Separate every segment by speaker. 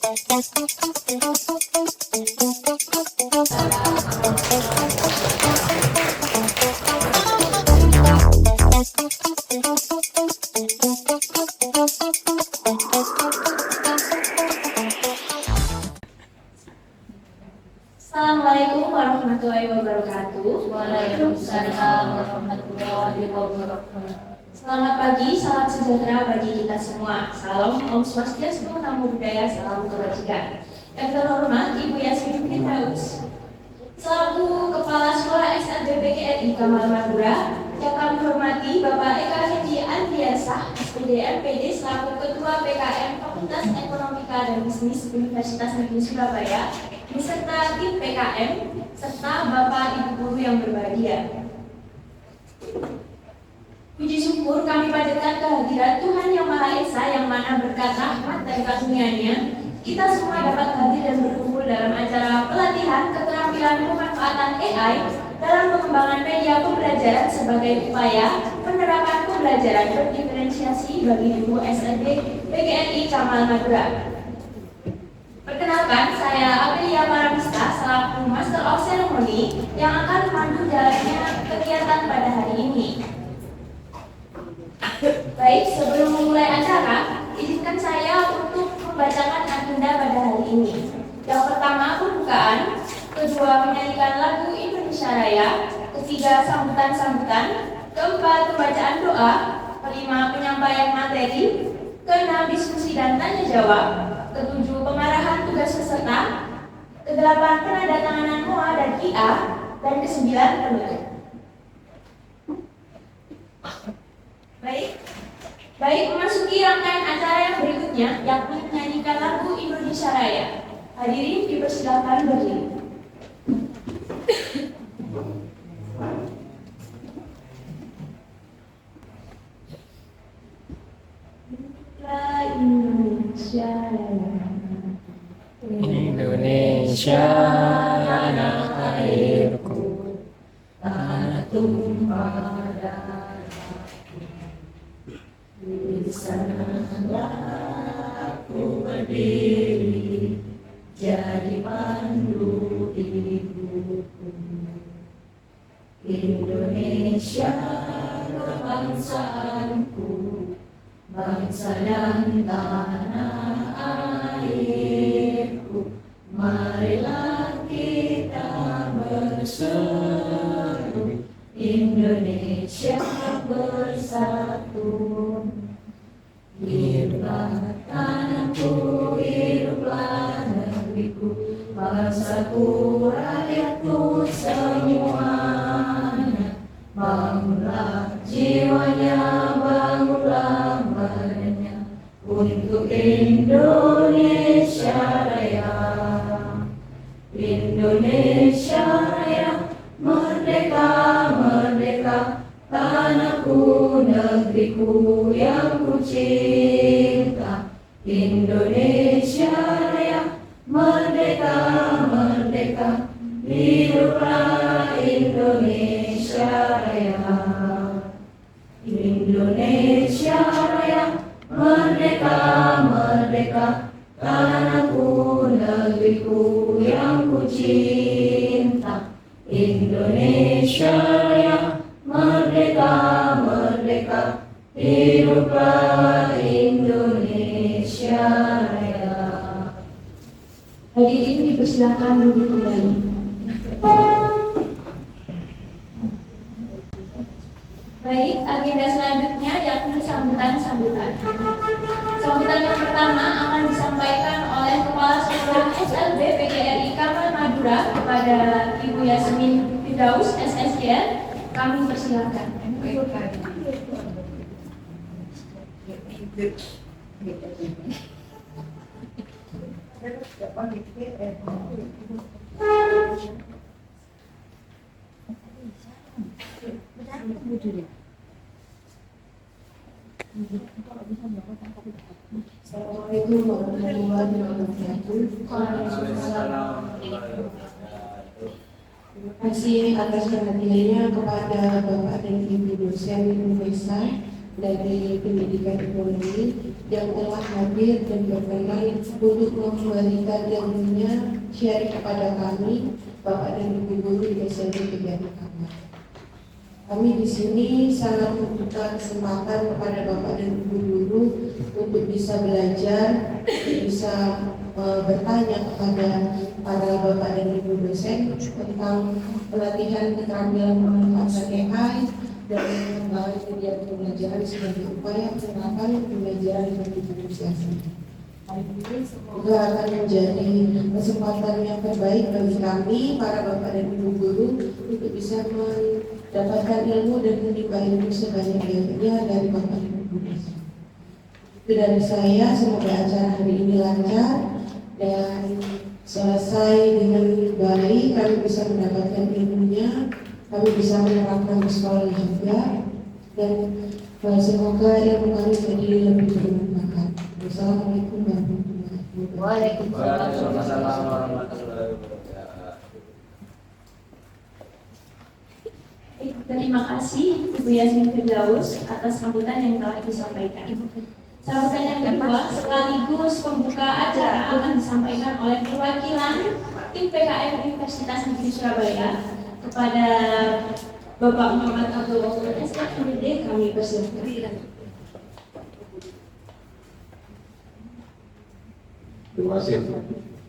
Speaker 1: Assalamualaikum warahmatullahi wabarakatuh.
Speaker 2: Waalaikumsalam warahmatullahi wabarakatuh.
Speaker 1: Selamat pagi, salam sejahtera bagi kita semua. Salam Om Swastiastu, Namo Buddhaya, salam kebajikan. Yang terhormat Ibu Yasmin Firdaus, selaku Kepala Sekolah SLB PGRI Kamal Madura, yang kami hormati Bapak Eka Hendi Andriansah, SPD MPD, selaku Ketua PKM Fakultas Ekonomika dan Bisnis Universitas Negeri Surabaya, beserta tim PKM, serta Bapak Ibu Guru yang berbahagia. Puji syukur kami panjatkan kehadiran Tuhan Yang Maha Esa, yang mana berkat rahmat dan karunia-Nya kita semua dapat hadir dan berkumpul dalam acara pelatihan keterampilan pemanfaatan AI dalam pengembangan media pembelajaran sebagai upaya penerapan pembelajaran berdiferensiasi bagi guru SLB PGRI Kamal Madura. Perkenalkan, saya Amelia Paramista selaku Master of Ceremony yang akan memandu jalannya kegiatan pada hari ini. Baik, sebelum memulai acara, izinkan saya untuk membacakan agenda pada hari ini. Yang pertama, pembukaan. Kedua, menyanyikan lagu Indonesia Raya. Ketiga, sambutan-sambutan. Keempat, pembacaan doa. Kelima, penyampaian materi. Keenam, diskusi dan tanya jawab. Ketujuh, pengarahan tugas peserta. Kedelapan, penandatanganan MOA dan IA. Dan kesembilan, penutup. Baik, memasuki rangkaian acara yang berikutnya, yakni menyanyikan lagu Indonesia Raya. Hadirin dipersilakan berdiri. Indonesia Raya.
Speaker 3: Indonesia tanah airku, tanah tumpah darahku. Di sanalah aku berdiri, jadi pandu hidupku. Indonesia kebangsaanku, bangsa dan tanah airku. Marilah kita berseru, Indonesia bersatu. Hiduplah tanahku, hiduplah negeriku, bangsaku, rakyatku semuanya. Bangunlah jiwanya, bangunlah badannya, untuk Indonesia Raya. Indonesia Raya, merdeka, merdeka, tanahku, negeriku yang ku cinta. Indonesia Raya, merdeka, merdeka, hiduplah Indonesia Raya. Indonesia Raya, merdeka, merdeka, tanahku, negeriku yang ku cinta. Indonesia Raya, merdeka, merdeka, hiduplah Indonesia Raya.
Speaker 1: Hadirin dipersilakan duduk kembali. Baik, agenda selanjutnya yakni sambutan-sambutan. Sambutan yang pertama akan disampaikan oleh Kepala Sekolah SLB PGRI Kamal Madura kepada Ibu Yasmin Firdaus, SSGN. Kami persilakan.
Speaker 4: Assalamualaikum warahmatullahi wabarakatuh. Terima kasih atas perhatiannya kepada Bapak dan Ibu dosen Unesa dari pendidikan ekonomi yang telah hadir dan berkenan untuk memberikan ilmunya share kepada kami, Bapak dan Ibu guru di SMP Kegiatan Kamar. Kami di sini sangat membuka kesempatan kepada Bapak dan Ibu guru untuk bisa belajar, bisa bertanya kepada para Bapak dan Ibu dosen tentang pelatihan keterampilan memanfaatkan AI dan mengembangkan kegiatan pembelajaran sebagai upaya penerapan pembelajaran bagi manusia. Juga akan menjadi kesempatan yang terbaik bagi kami, para Bapak dan Ibu guru, untuk bisa mendapatkan ilmu dan menimba ilmu sebanyak-banyaknya dari Bapak dan Ibu guru. Itu dari saya, semoga acara hari ini lancar dan selesai dengan baik, kami bisa mendapatkan ilmunya, kami bisa menerapkan di sekolah juga, dan semoga ilmu kami menjadi lebih bermanfaat. Wassalamualaikum warahmatullahi wabarakatuh.
Speaker 2: Waalaikumsalam warahmatullahi wabarakatuh.
Speaker 1: Terima kasih Ibu Yasmin Firdaus atas sambutan yang telah disampaikan. Sambutan yang kedua sekaligus pembuka acara akan disampaikan oleh perwakilan tim PKM Universitas Negeri Surabaya kepada Bapak Muhammad Abdul Wahab SPMD, kami persilakan.
Speaker 5: Terima kasih.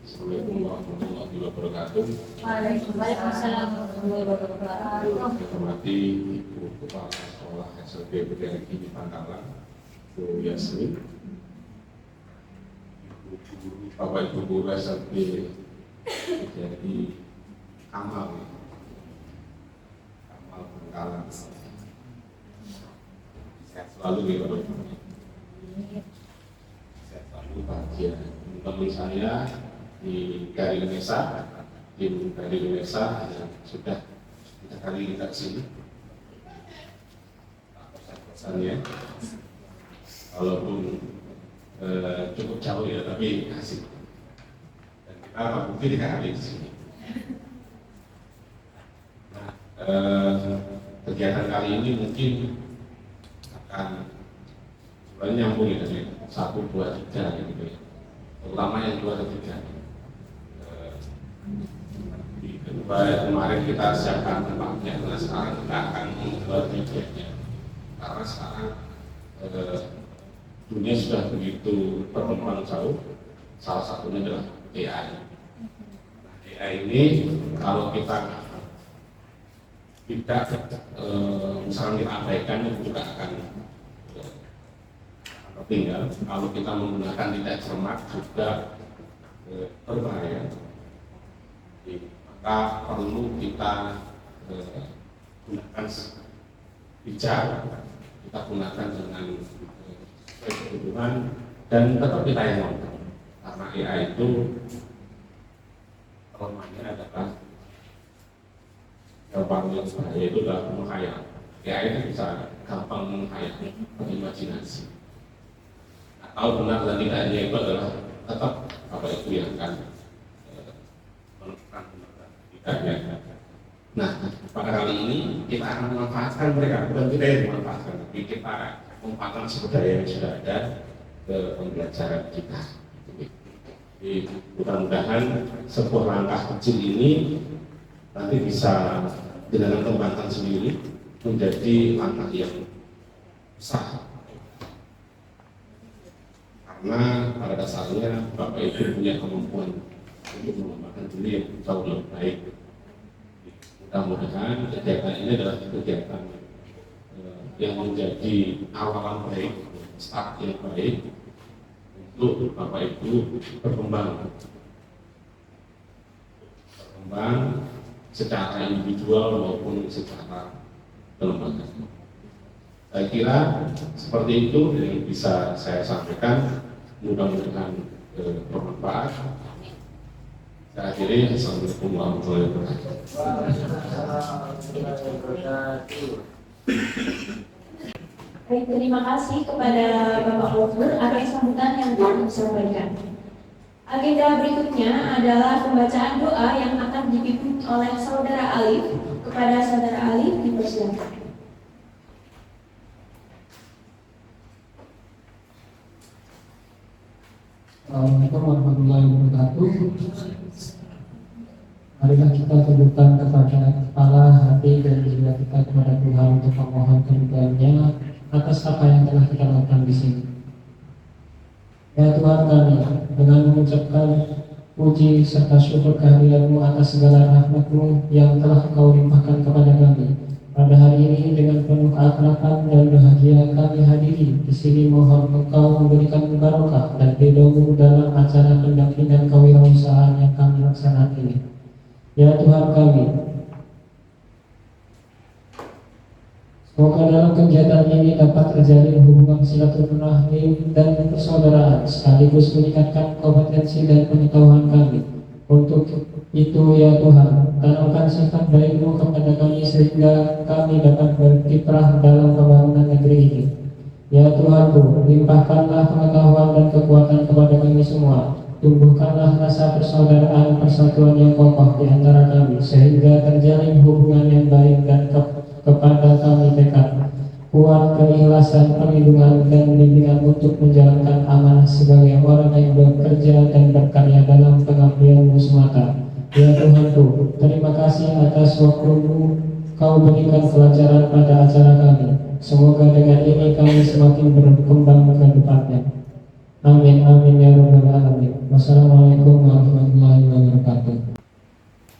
Speaker 5: Assalamualaikum warahmatullahi wabarakatuh.
Speaker 2: Waalaikumsalam warahmatullahi wabarakatuh.
Speaker 5: Saya hormati Ibu Kepala Sekolah SMP PGRI Pangkalan, Bu Yasmin, Bapak Ibu Guru SMP PGRI Kamal Pangkalan. Sehat selalu ya Bapak Ibu. Sehat selalu, bahagia. Teman saya di Dari Unesa, tim Dari Unesa yang sudah 3 kali kita kesini. Pesannya, walaupun cukup jauh ya, tapi asik. Dan kita mungkin 3 kali di sini. Nah, kegiatan kali ini mungkin akan sebenarnya nyambung ya dari 1, 2, 3 gitu ya. Terutama yang 2 dan 3. Di kemarin kita siapkan tempatnya, karena sekarang kita akan membuat medianya. Karena sekarang dunia sudah begitu berkembang jauh, salah satunya adalah AI. Nah, AI ini kalau kita tidak misalnya kita abaikan, itu juga akan tinggal kalau kita menggunakan tidak cermat juga berbahaya. Maka perlu kita gunakan bijak, kita gunakan dengan kebutuhan dan tetap kita yang nonton. Karena AI itu kelemahannya adalah yang paling bahaya itu adalah menghayal. AI itu bisa gampang menghayal, berimajinasi. Kalau benar dan tidaknya itu adalah tetap apa itu yang akan menentukan benar tidaknya. Nah, pada kali ini kita akan memanfaatkan mereka, bukan kita yang memanfaatkan, tapi kita memanfaatkan sumber daya yang sudah ada ke pembelajaran kita. Jadi mudah-mudahan sebuah langkah kecil ini nanti bisa dengan kembangkan sendiri menjadi langkah yang besar. Karena pada dasarnya Bapak Ibu punya kemampuan untuk mengembangkan diri yang jauh lebih baik. Mudah-mudahan kegiatan ini adalah kegiatan yang menjadi awalan baik, start yang baik untuk Bapak Ibu berkembang secara individual maupun secara kelembagaan. Saya kira seperti itu yang bisa saya sampaikan. Mudah-mudahan bermanfaat. Saya akhiri. Assalamualaikum warahmatullahi wabarakatuh.
Speaker 1: Baik, terima kasih kepada Bapak Gubernur atas sambutan yang telah disampaikan. Agenda berikutnya adalah pembacaan doa yang akan dipimpin oleh Saudara Alif. Kepada Saudara Alif dipersilakan.
Speaker 6: Assalamualaikum warahmatullahi wabarakatuh. Marilah kita tundukkan kepada kepala, hati, dan jiwa kita kepada Tuhan untuk memohon keridhaan-Nya atas apa yang telah kita lakukan di sini. Ya Tuhan kami, dengan mengucapkan puji serta syukur kehadiran-Mu atas segala rahmat-Mu yang telah Engkau limpahkan kepada kami. Pada hari ini dengan penuh keakraban dan bahagia kami hadiri di sini, mohon Engkau memberikan barokah dan ridho-Mu dalam acara pendampingan kewirausahaan yang kami laksanakan ini. Ya Tuhan kami, semoga dalam kegiatan ini dapat terjalin hubungan silaturahmi dan persaudaraan, sekaligus meningkatkan kompetensi dan pengetahuan kami. Untuk itu ya Tuhan, tanamkan sifat baik-Mu kepada kami sehingga kami dapat berkiprah dalam pembangunan negeri ini. Ya Tuhanku, limpahkanlah pengetahuan dan kekuatan kepada kami semua. Tumbuhkanlah rasa persaudaraan persatuan yang kokoh di antara kami, sehingga terjalin hubungan yang baik dan kepada kami tekad kuat keikhlasan, perlindungan dan bimbingan untuk menjalankan amanah sebagai orang yang bekerja dan berkarya dalam pengabdian-Mu semata. Ya Tuhanku, terima kasih atas waktu-Mu Kau berikan kelancaran pada acara kami. Semoga dengan ini kami semakin berkembang ke depannya. Amin amin ya rabbal alamin. Wassalamualaikum warahmatullahi wabarakatuh.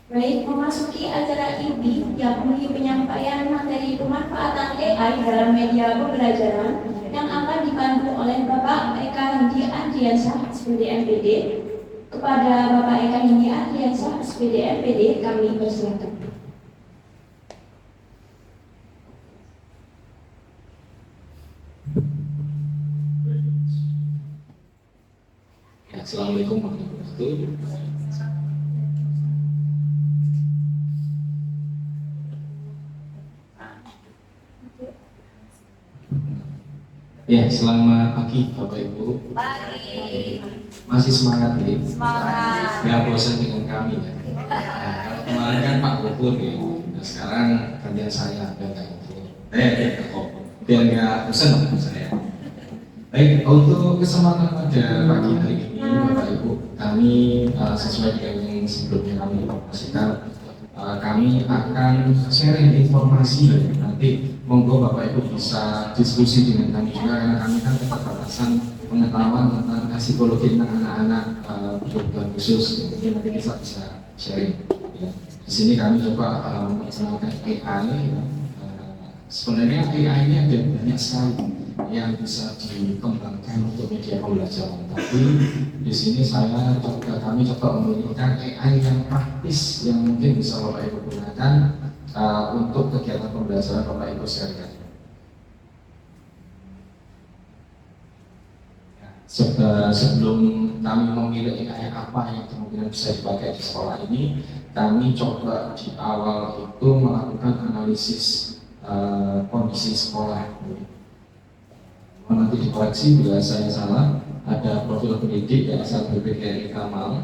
Speaker 1: Baik, memasuki acara inti yang memiliki penyampaian materi pemanfaatan AI dalam media pembelajaran yang akan dipandu oleh Bapak Eka Hindi Andriansyah, SPD MPD. Kepada Bapak Eka Hindi Andriansyah, SPD MPD, kami persilakan.
Speaker 5: Assalamualaikum warahmatullahi wabarakatuh. Ya, selamat pagi Bapak Ibu.
Speaker 3: Pagi.
Speaker 5: Masih semangat ya?
Speaker 3: Semangat.
Speaker 5: Gak bosan dengan kami ya? Nah, kemarin kan Pak Gubernur ya, nah, sekarang gantian saya dan kayak gitu. Biar nggak bosan dengan saya. Baik, untuk kesempatan pada pagi hari ini Bapak Ibu, kami sesuai dengan yang sebelumnya kami informasikan, kami akan sharing informasi. Nanti monggo Bapak Ibu bisa diskusi dengan kami juga, karena kami kan keterbatasan pengetahuan tentang psikologi tentang anak-anak berkebutuhan khusus. Jadi nanti kita bisa sharing. Ya. Di sini kami coba menggunakan AI. Sebenarnya AI ini ada banyak sekali yang bisa dikembangkan untuk media pembelajaran. Tapi di sini kami coba memberikan AI yang praktis yang mungkin bisa Bapak Ibu gunakan untuk kegiatan pembelajaran Bapak Ibu sehari-hari. Sebelum kami memilih AI apa yang kemungkinan bisa dipakai di sekolah ini, kami coba di awal itu melakukan analisis kondisi sekolah. Nanti dikoreksi bila saya salah. Ada profil pendidik Yayasan BPKRI Kamal.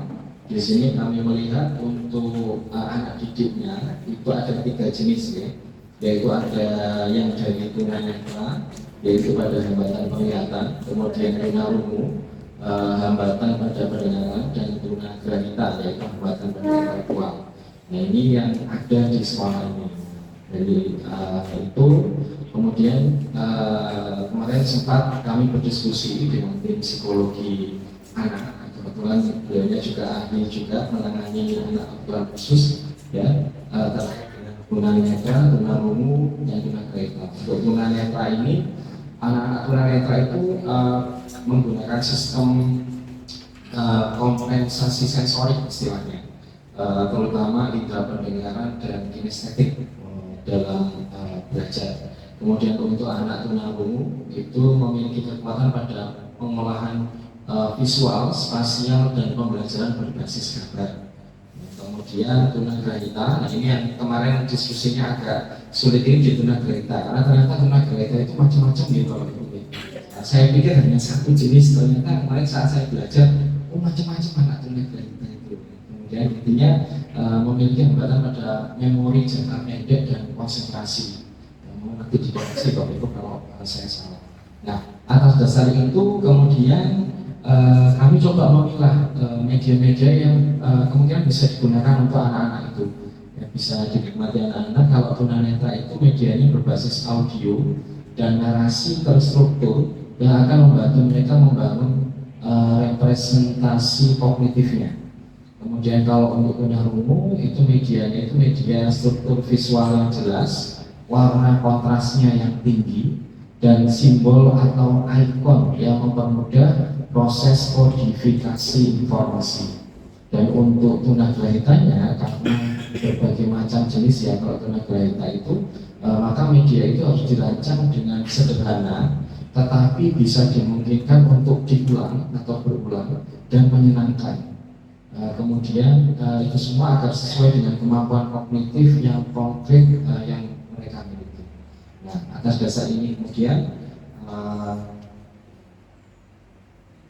Speaker 5: Di sini kami melihat untuk anak didiknya itu ada 3 jenis ya, yaitu ada yang dari tunanetra, yaitu pada hambatan penglihatan, kemudian tunarungu, hambatan pada pendengaran, dan tunagrahita, yaitu hambatan pada intelektual. Nah ini yang ada di sekolah ini. Jadi itu kemudian kemarin sempat kami berdiskusi dengan tim psikologi anak. Kebetulan beliau juga ahli juga menangani anak kebutuhan khusus ya, terkait dengan tunanetra, tunarungu, dan tunagrahita. Untuk tunanetra ini, anak-anak tunanetra itu menggunakan sistem kompensasi sensorik istilahnya, terutama indera pendengaran dan kinestetik dalam belajar. Kemudian untuk anak tunarungu itu memiliki kekuatan pada pengolahan visual, spasial, dan pembelajaran berbasis gambar. Kemudian tunagrahita, nah ini yang kemarin diskusinya agak sulit ini di tunagrahita, karena ternyata tunagrahita itu macam-macam gitu Bapak Ibu. Nah, saya pikir hanya satu jenis, ternyata kemarin saat saya belajar, macam-macam anak tunagrahita itu. Kemudian intinya memiliki hambatan pada memori jangka pendek dan konsentrasi. Nanti dikoreksi Bapak Ibu kalau saya salah. Nah, atas dasar itu kemudian
Speaker 6: kami coba memilah media-media yang kemungkinan bisa digunakan untuk anak-anak itu, ya, bisa dinikmati anak-anak. Kalau tunanetra itu medianya berbasis audio dan narasi terstruktur yang akan membantu mereka membangun representasi kognitifnya. Kemudian kalau untuk tunarungu itu medianya itu media struktur visual yang jelas, warna kontrasnya yang tinggi, dan simbol atau ikon yang mempermudah proses kodifikasi informasi. Dan untuk tunagrahitanya, karena berbagai macam jenis ya kalau tunagrahita itu, maka media itu harus dirancang dengan sederhana, tetapi bisa dimungkinkan untuk diulang atau berulang dan menyenangkan. Kemudian itu semua agar sesuai dengan kemampuan kognitif yang konkret yang mereka miliki. Nah, atas dasar ini kemudian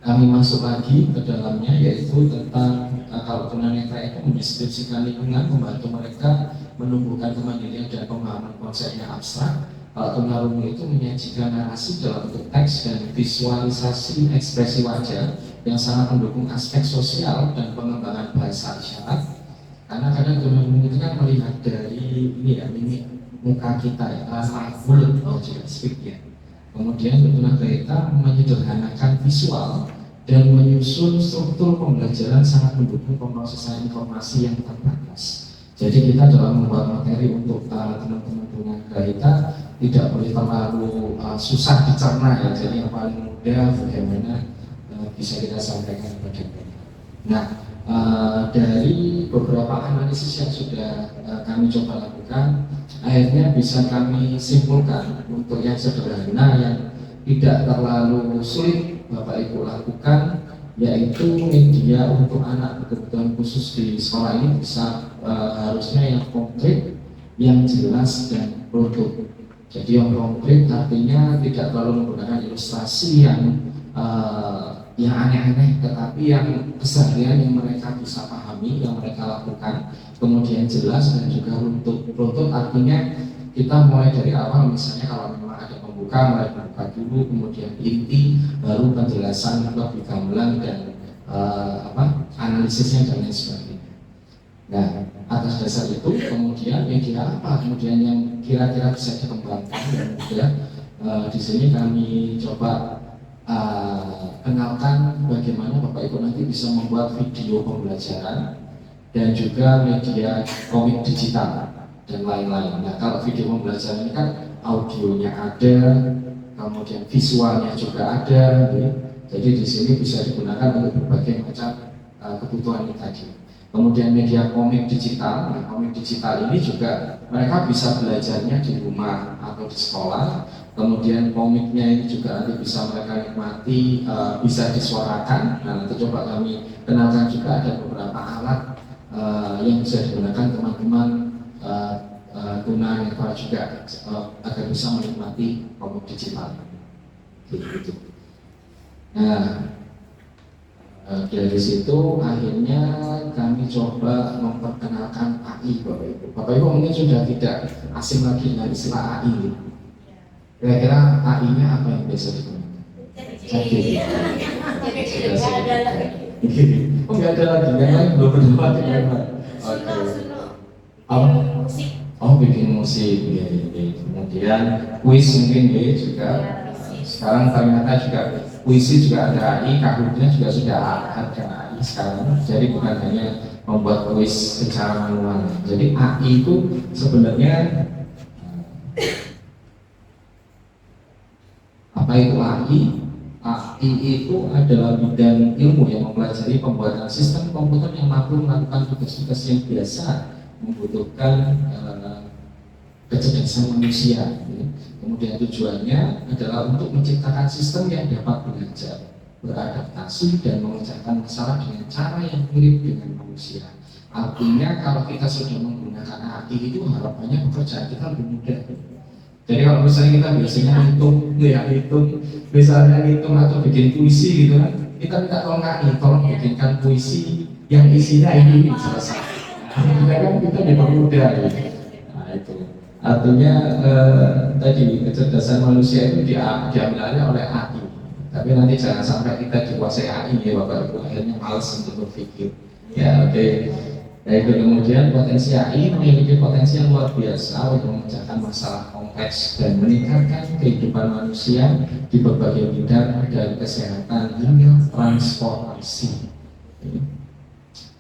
Speaker 6: kami masuk lagi ke dalamnya, yaitu tentang kalau tunanetra itu mendeskripsikan lingkungan, membantu mereka menumbuhkan kemandirian dan pemahaman konsep yang abstrak. Kalau tunarungu itu menyajikan narasi dalam bentuk teks dan visualisasi ekspresi wajah yang sangat mendukung aspek sosial dan pengembangan bahasa isyarat. Karena kadang tunarungu itu kan melihat dari ini ya, mimik muka kita ya, mulut juga speak ya. Kemudian tunagrahita menyederhanakan visual dan menyusun struktur pembelajaran sangat mendukung pemrosesan informasi yang terbatas. Jadi kita dalam membuat materi untuk teman-teman tunagrahita tidak boleh terlalu susah dicerna ya. Jadi yang paling mudah bagaimana bisa kita sampaikan kepada mereka. Nah, dari beberapa analisis yang sudah kami coba lakukan, akhirnya bisa kami simpulkan untuk yang sederhana yang tidak terlalu sulit Bapak Ibu lakukan, yaitu media untuk anak berkebutuhan khusus di sekolah ini bisa harusnya yang konkret, yang jelas dan produk. Jadi yang konkret artinya tidak terlalu menggunakan ilustrasi yang aneh-aneh, tetapi yang keseharian yang mereka bisa pahami, yang mereka lakukan. Kemudian jelas dan juga untuk produk artinya kita mulai dari awal, misalnya kalau memang ada pembuka, mulai membuka dulu, kemudian inti, baru penjelasan lebih gamblang dan analisisnya dan lain sebagainya. Nah, atas dasar itu kemudian media apa kemudian yang kira-kira bisa dikembangkan, dan kemudian di sini kami coba kenalkan bagaimana Bapak Ibu nanti bisa membuat video pembelajaran dan juga media komik digital dan lain-lain. Nah, kalau video pembelajaran ini kan audionya ada, kemudian visualnya juga ada, ya. Jadi di sini bisa digunakan untuk berbagai macam kebutuhan ini tadi. Kemudian media komik digital, nah komik digital ini juga mereka bisa belajarnya di rumah atau di sekolah. Kemudian komiknya ini juga nanti bisa mereka nikmati, bisa disuarakan. Nah, nanti coba kami kenalkan juga ada beberapa alat yang bisa digunakan teman-teman tunanetra juga agar bisa menikmati komik digital. Gitu. Nah, dari situ akhirnya kami coba memperkenalkan AI Bapak Ibu. Bapak Ibu mungkin sudah tidak asing lagi dengan istilah AI. Kira-kira AI-nya apa yang biasa digunakan? Jadi oh nggak ada lagi, yang lain belum berdebat dengan oke. Oh bikin musik, ya. Kemudian kuis mungkin ya juga. Sekarang ternyata juga puisi juga ada AI, Kahootnya juga sudah ada AI sekarang. Jadi bukan hanya membuat kuis secara manual. Jadi AI itu sebenarnya apa itu AI? AI itu adalah bidang ilmu yang mempelajari pembuatan sistem komputer yang mampu melakukan tugas-tugas yang biasa membutuhkan kecerdasan manusia. Kemudian tujuannya adalah untuk menciptakan sistem yang dapat belajar, beradaptasi, dan mengerjakan masalah dengan cara yang mirip dengan manusia. Artinya kalau kita sudah menggunakan AI itu harapannya pekerjaan kita lebih mudah. Jadi kalau misalnya kita biasanya hitung misalnya hitung atau bikin puisi gitu kan, kita minta tolong AI, tolong bikinkan puisi yang isinya ini selesai. Kita dipermudah gitu. Nah itu. Artinya tadi kecerdasan manusia itu diambil alih oleh AI.
Speaker 7: Tapi nanti jangan sampai kita dikuasai AI ya Bapak Ibu, akhirnya malas untuk berpikir. Ya oke. Ya itu kemudian potensi AI memiliki potensi yang luar biasa untuk memecahkan masalah kompleks dan meningkatkan kehidupan manusia di berbagai bidang dari kesehatan hingga transportasi.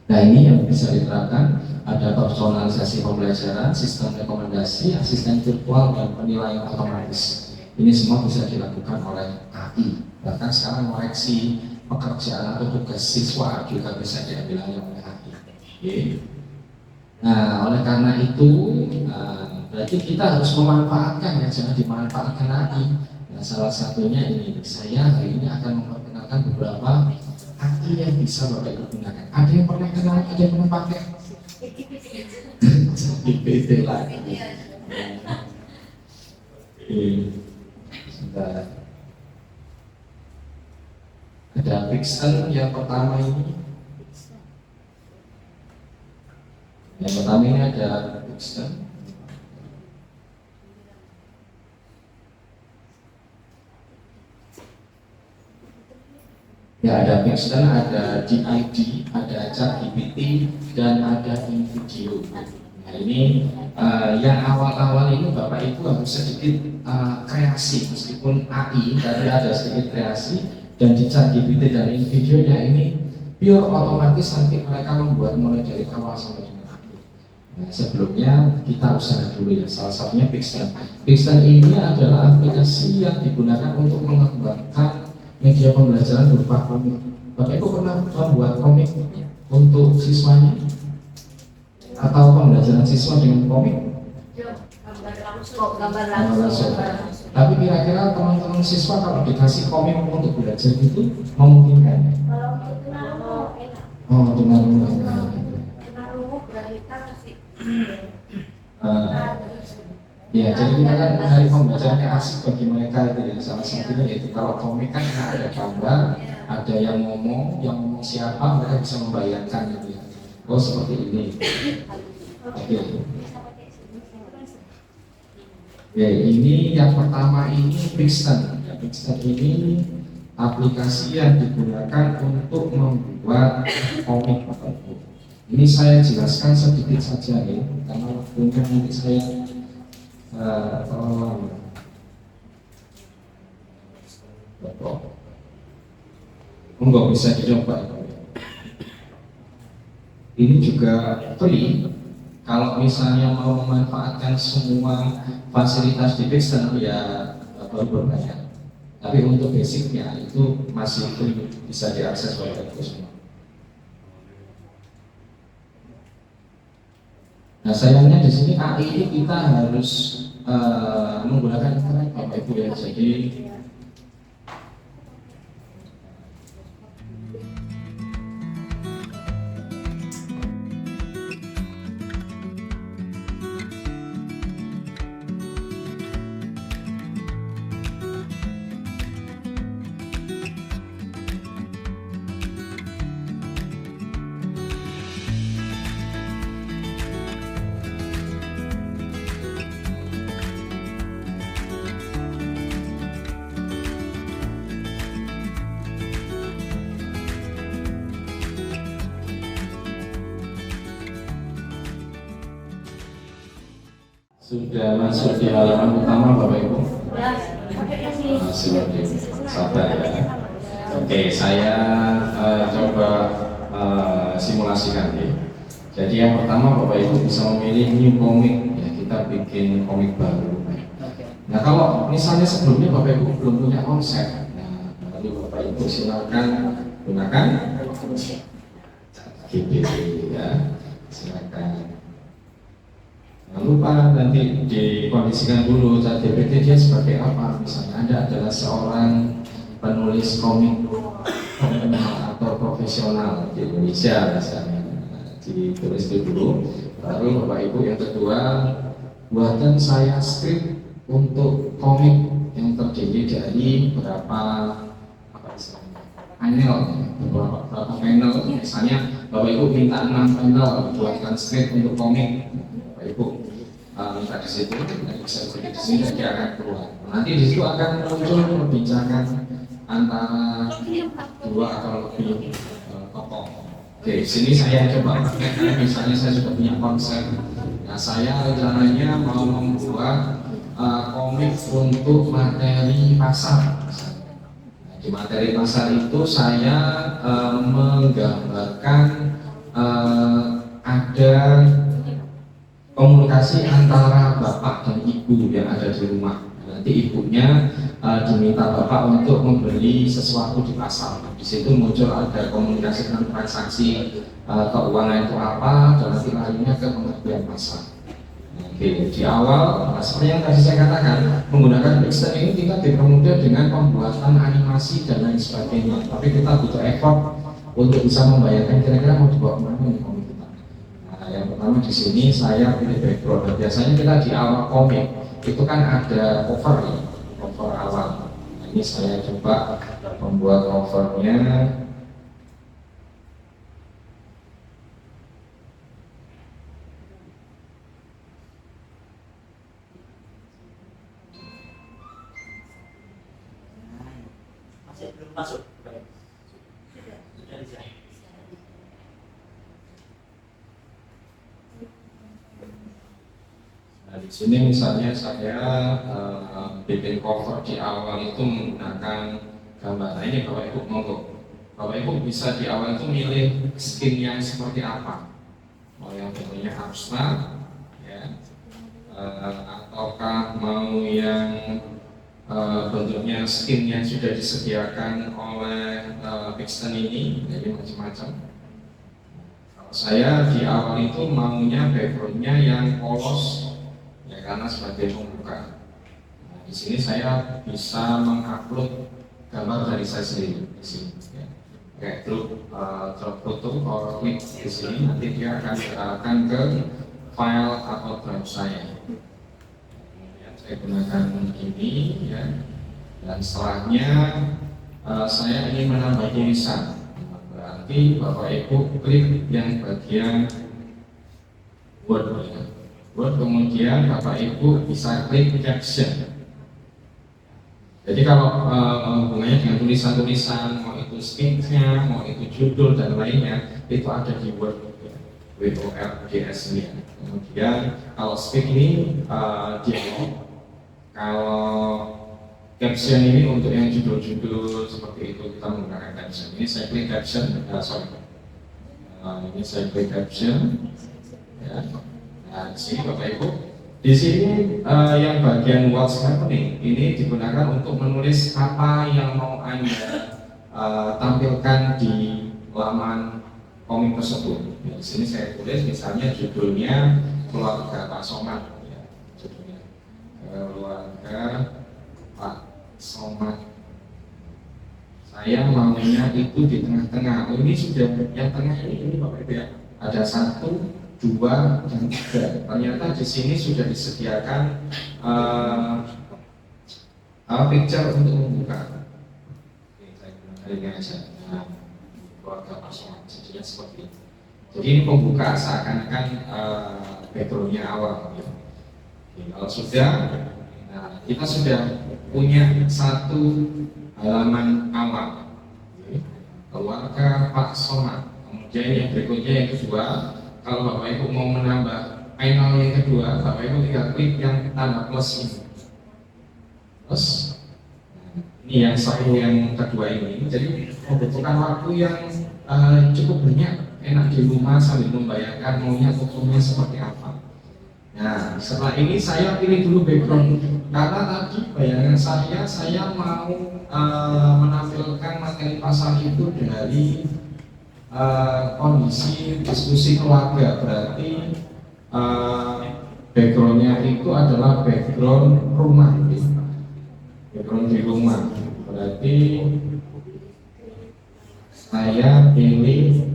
Speaker 7: Nah ini yang bisa diterapkan, ada personalisasi pembelajaran, sistem rekomendasi, asisten virtual dan penilaian otomatis. Ini semua bisa dilakukan oleh AI. Bahkan sekarang koreksi pekerjaan atau tugas siswa juga bisa diambil alih oleh AI. Nah, oleh karena itu, berarti kita harus memanfaatkan ya, jangan dimanfaatkan lagi. Nah, salah satunya ini, saya hari ini akan memperkenalkan beberapa AI yang bisa Bapak Ibu gunakan. Ada yang pernah kenal, ada yang pernah pakai? GPT lagi. Sebentar. Ada Pixel yang pertama ini. Yang pertama ini ada Pixel. Ya ada Pixel, ada DID, ada ChatGPT, dan ada InVideo. Nah ini yang awal-awal ini Bapak Ibu harus sedikit kreasi, meskipun AI tapi ada sedikit kreasi, dan di ChatGPT dan InVideo-nya ini pure otomatis nanti mereka membuat mulai dari awal sampai dengan akhir. Nah, sebelumnya kita usaha dulu ya, salah satunya Pixel. Pixel ini adalah aplikasi yang digunakan untuk mengembangkan media pembelajaran berupa komik. Bapak Ibu pernah membuat komik untuk siswanya? Atau pembelajaran siswa dengan komik?
Speaker 3: Gambar langsung.
Speaker 7: Tapi kira-kira teman-teman siswa kalau dikasih komik untuk belajar itu memungkinkan? Oh, dengan ya, jadi kita kan mencari pembelajaran yang asik bagi mereka itu ya. Salah satunya yaitu kalau komik kan ada gambar, ada yang ngomong siapa, mereka bisa membayangkan gitu ya. Oh seperti ini. Oke. Ya, ini yang pertama ini Pixel. Ya, Pixel ini aplikasi yang digunakan untuk membuat komik. Ini saya jelaskan sedikit saja ya, karena waktunya nanti saya enggak bisa dicoba. Ini juga free. Kalau misalnya mau memanfaatkan semua fasilitas di Pixel ya baru berbayar. Tapi untuk basicnya itu masih free, bisa diakses oleh kita semua. Nah sayangnya di sini AI ini kita harus menggunakan internet Bapak Ibu ya. Jadi sudah masuk di halaman utama Bapak Ibu? Masih sabar ya. Oke, saya coba simulasikan ya. Jadi yang pertama Bapak Ibu bisa memilih new comic ya, kita bikin komik baru. Nah kalau misalnya sebelumnya Bapak Ibu belum punya konsep, nah lalu Bapak Ibu silakan gunakan GPT ya, silakan. Lalu Pak nanti dikondisikan dulu ChatGPT dia sebagai apa. Misalnya Anda adalah seorang penulis komik atau profesional di Indonesia misalnya, ditulis dulu. Lalu Bapak Ibu yang kedua, buatkan saya skrip untuk komik yang terdiri dari berapa panel, beberapa panel. Misalnya Bapak Ibu minta 6 panel buatkan skrip untuk komik. Ibu minta di situ, bisa di sini dia akan keluar. Nanti di situ akan muncul perbincangan antara 2 atau lebih tokoh. Oke, sini saya coba pakai, misalnya saya sudah punya konsep. Nah, saya rencananya mau membuat komik untuk materi pasar. Nah, di materi pasar itu saya menggambarkan ada komunikasi antara bapak dan ibu yang ada di rumah. Nanti ibunya diminta bapak untuk membeli sesuatu di pasar. Di situ muncul ada komunikasi tentang transaksi keuangan itu apa, dan nanti larinya ke pengertian pasar. Oke, di awal seperti yang tadi saya katakan, menggunakan Pixter ini kita dipermudah dengan pembuatan animasi dan lain sebagainya. Tapi kita butuh effort untuk bisa membayangkan kira-kira mau dibawa kemana nih komik kita. Nah, yang pertama di sini saya pilih background. Biasanya kita di awal komik itu kan ada cover ya, cover awal. Nah, ini saya coba membuat covernya.
Speaker 2: Masuk.
Speaker 7: Nah, di sini misalnya saya bikin cover di awal itu menggunakan gambar. Nah, ini Bapak Ibu monggo. Bapak Ibu bisa di awal itu milih skin yang seperti apa. Mau yang bentuknya abstrak, ya, ataukah mau yang bentuknya skin yang sudah disediakan oleh Pixton ini, jadi macam-macam. Kalau saya di awal itu maunya backgroundnya yang polos, ya, karena sebagai pembuka. Nah, di sini saya bisa mengupload gambar dari saya sendiri di sini. Ya. Kayak drop foto atau klik di sini, nanti dia akan diarahkan ke file atau drive saya. Saya gunakan ini, ya, dan setelahnya saya ingin menambah tulisan. Berarti Bapak Ibu klik yang bagian Word, ya. Word, kemudian Bapak Ibu bisa klik caption. Jadi kalau hubungannya dengan tulisan-tulisan, mau itu speech-nya, mau itu judul dan lainnya, itu ada di Word, WORDS ini. Kemudian kalau speak ini dialog. Kalau caption ini untuk yang judul-judul seperti itu kita menggunakan caption. Ini saya klik caption, ini saya klik caption. Ya. Nah, di sini Bapak Ibu, di sini yang bagian what's happening ini digunakan untuk menulis apa yang mau Anda tampilkan di laman komik tersebut. Ya, di sini saya tulis misalnya judulnya Keluarga Pak Somad. Keluarga Pak Somad. Saya maunya itu di tengah-tengah. Oh, ini sudah yang tengah ini Bapak Ibu ya. Ada 1, 2, dan 3. Ternyata di sini sudah disediakan picture untuk membuka. Oke, saya gunakan ini aja. Nah, Keluarga Pak Somad jadinya seperti ini. Jadi ini pembuka seakan-akan backgroundnya awal. Ya. Kalau sudah, nah, kita sudah punya satu halaman awal, Keluarga Pak Somad. Kemudian yang berikutnya yang kedua, kalau Bapak Ibu mau menambah panel yang kedua, Bapak Ibu tinggal klik yang tanda plus ini. Plus, ini yang satu yang kedua ini. Jadi membutuhkan waktu yang cukup banyak, enak di rumah sambil membayangkan maunya fotonya seperti apa. Nah, setelah ini saya pilih dulu background karena tadi bayangan saya mau menampilkan materi pasar itu dari kondisi diskusi keluarga. Berarti backgroundnya itu adalah background rumah, background di rumah. Berarti saya pilih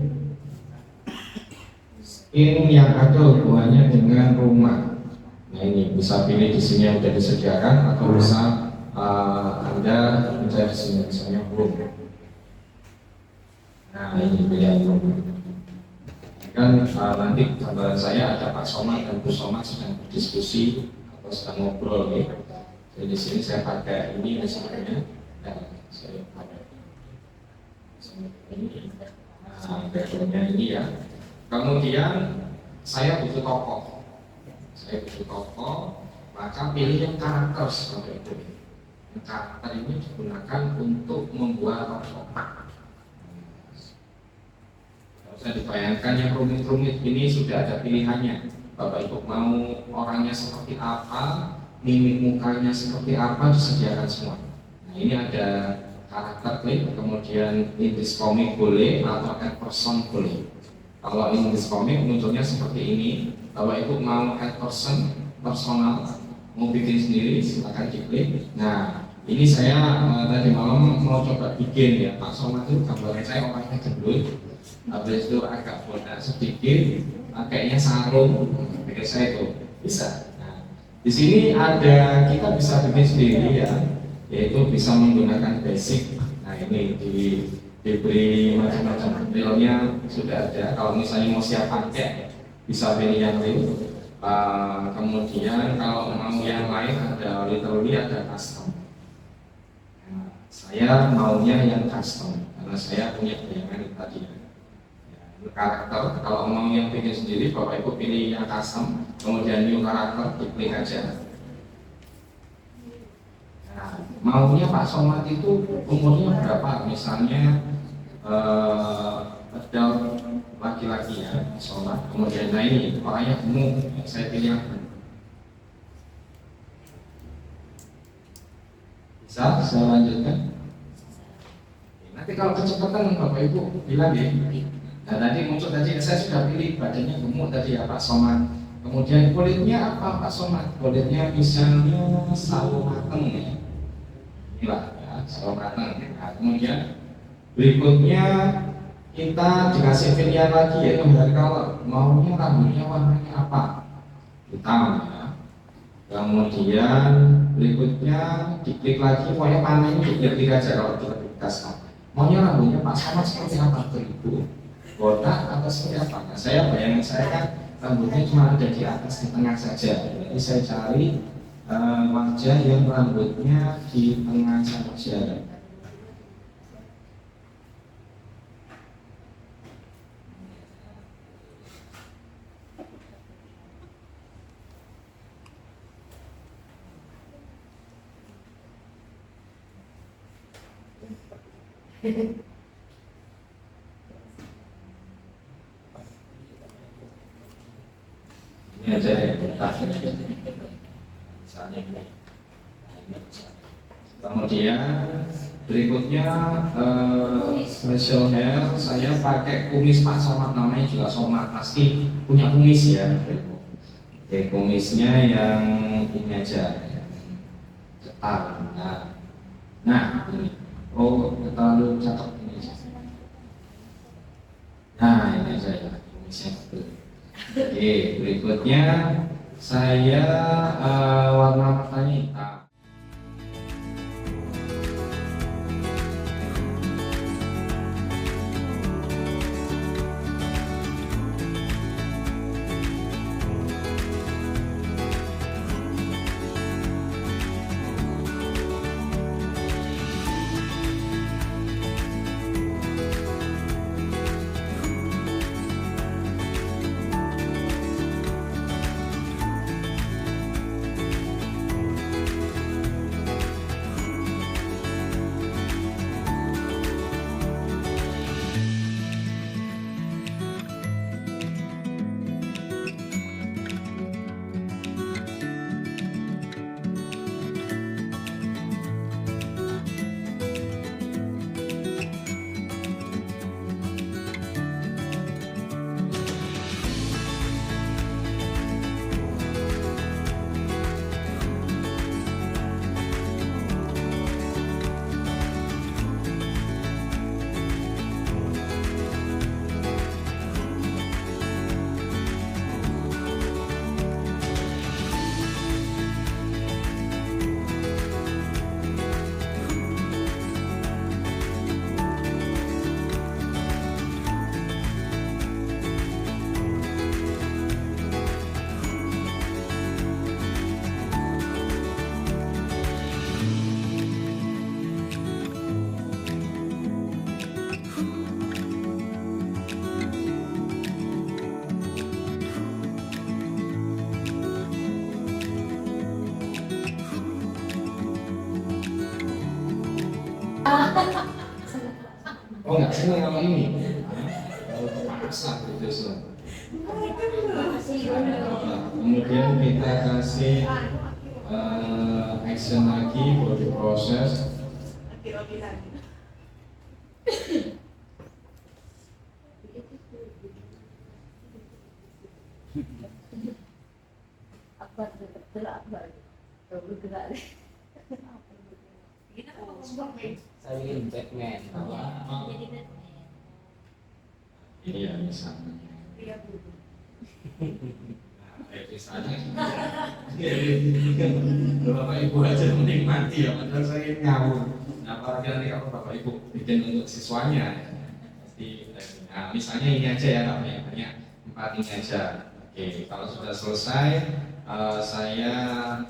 Speaker 7: ini yang ada hubungannya dengan rumah. Nah, ini bisa pilih di sini yang sudah disediakan atau bisa Anda mencari di sini misalnya home. Nah, ini pilihan rumah. Kan nanti gambaran saya ada Pak Somad dan Bu Somad sedang berdiskusi atau sedang ngobrol, ya. Jadi di sini saya pakai ini misalnya. Nah, Saya pakai ini. Nah, backgroundnya ini ya. Kemudian saya butuh tokoh. Maka pilih yang karakter seperti itu. Yang karakter ini digunakan untuk membuat otak. Saya dibayangkan yang rumit-rumit ini sudah ada pilihannya. Bapak Ibu mau orangnya seperti apa, mimik mukanya seperti apa, disediakan semua. Nah, ini ada karakter klik, kemudian English comic boleh atau add person boleh. Kalau English comic munculnya seperti ini. Bapak Ibu mau add person, personal, mau bikin sendiri, silakan diklik. Nah, ini saya tadi malam mau coba bikin ya. Pak Somad itu gambarnya saya orangnya gendut, habis itu agak bodas sedikit, pakainya sarung, pikir saya itu bisa. Nah, di sini ada kita bisa bikin sendiri ya, yaitu bisa menggunakan basic. Nah, ini diberi macam-macam realnya sudah ada. Kalau misalnya mau siap pakai, bisa pilih yang real. Kemudian kalau mau yang lain ada literally, ada custom. Nah, saya maunya yang custom karena saya punya bayangan tadi ya. Karakter, kalau mau yang bikin sendiri, Bapak Ibu pilih yang custom, kemudian new karakter, diklik aja. Nah, maunya Pak Somad itu umurnya berapa? Misalnya adult laki-laki ya, Pak Somad. Kemudian nah ini orangnya gemuk, saya pilih yang bisa, saya lanjutkan. Nanti kalau kecepatan Bapak Ibu bilang ya. Nah, tadi muncul tadi saya sudah pilih badannya gemuk tadi ya Pak Somad. Kemudian kulitnya apa Pak Somad? Kulitnya misalnya sawo mateng ya. Inilah ya, sawo mateng. Nah, kemudian berikutnya kita dikasih pilihan lagi yaitu hair color. Maunya rambutnya warnanya apa? Hitam ya. Kemudian berikutnya diklik lagi, pokoknya panah ini diklik aja kalau kita dikasih. Maunya rambutnya Pak Somad seperti apa Ibu? Botak atau seperti apa? Nah, saya bayangan saya kan rambutnya cuma ada di atas, di tengah saja. Jadi saya cari wajah yang rambutnya di tengah saja. Ini aja ya, misalnya ini. Kemudian berikutnya facial hair, saya pakai kumis Pak Somad, namanya juga Somad, pasti punya kumis ya. Oke, kumisnya yang ini aja, cetar. Nah ini, oh terlalu cakep ini. Nah ini aja ya, kumisnya betul. Oke, berikutnya saya warna matanya hitam. Oh nggak senang kalau ini. Kalau ke pasar gitu senang. Kemudian kita kasih action lagi body process.
Speaker 2: Akbar betul Akbar. Baru gerak.
Speaker 3: Saya ingin Batman.
Speaker 7: Ini ya misalnya. Misalnya, Bapak Ibu aja menikmati ya, padahal saya ingin ngawur. Nah, apalagi nanti kalau Bapak Ibu bikin untuk siswanya, pasti. Nah, misalnya ini aja ya, nggak banyak, 4 ini aja. Oke, kalau sudah selesai, saya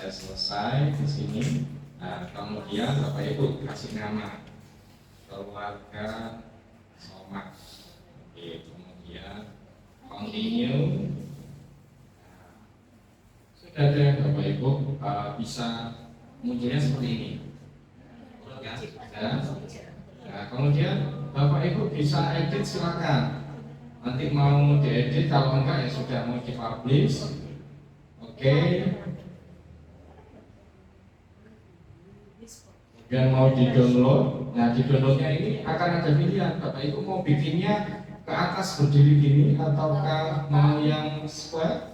Speaker 7: selesai di sini. Nah, kemudian Bapak Ibu kasih nama keluarga Somad. Oke, kemudian continue. Sudah ada Bapak Ibu bisa munculnya seperti ini. Ya, sudah. Nah, kemudian Bapak Ibu bisa edit silakan. Nanti mau diedit, kalau enggak ya sudah mau dipublish. Oke. Kemudian mau di-download. Nah, di-downloadnya ini akan ada pilihan. Bapak Ibu mau bikinnya ke atas berdiri gini, ataukah mau yang square,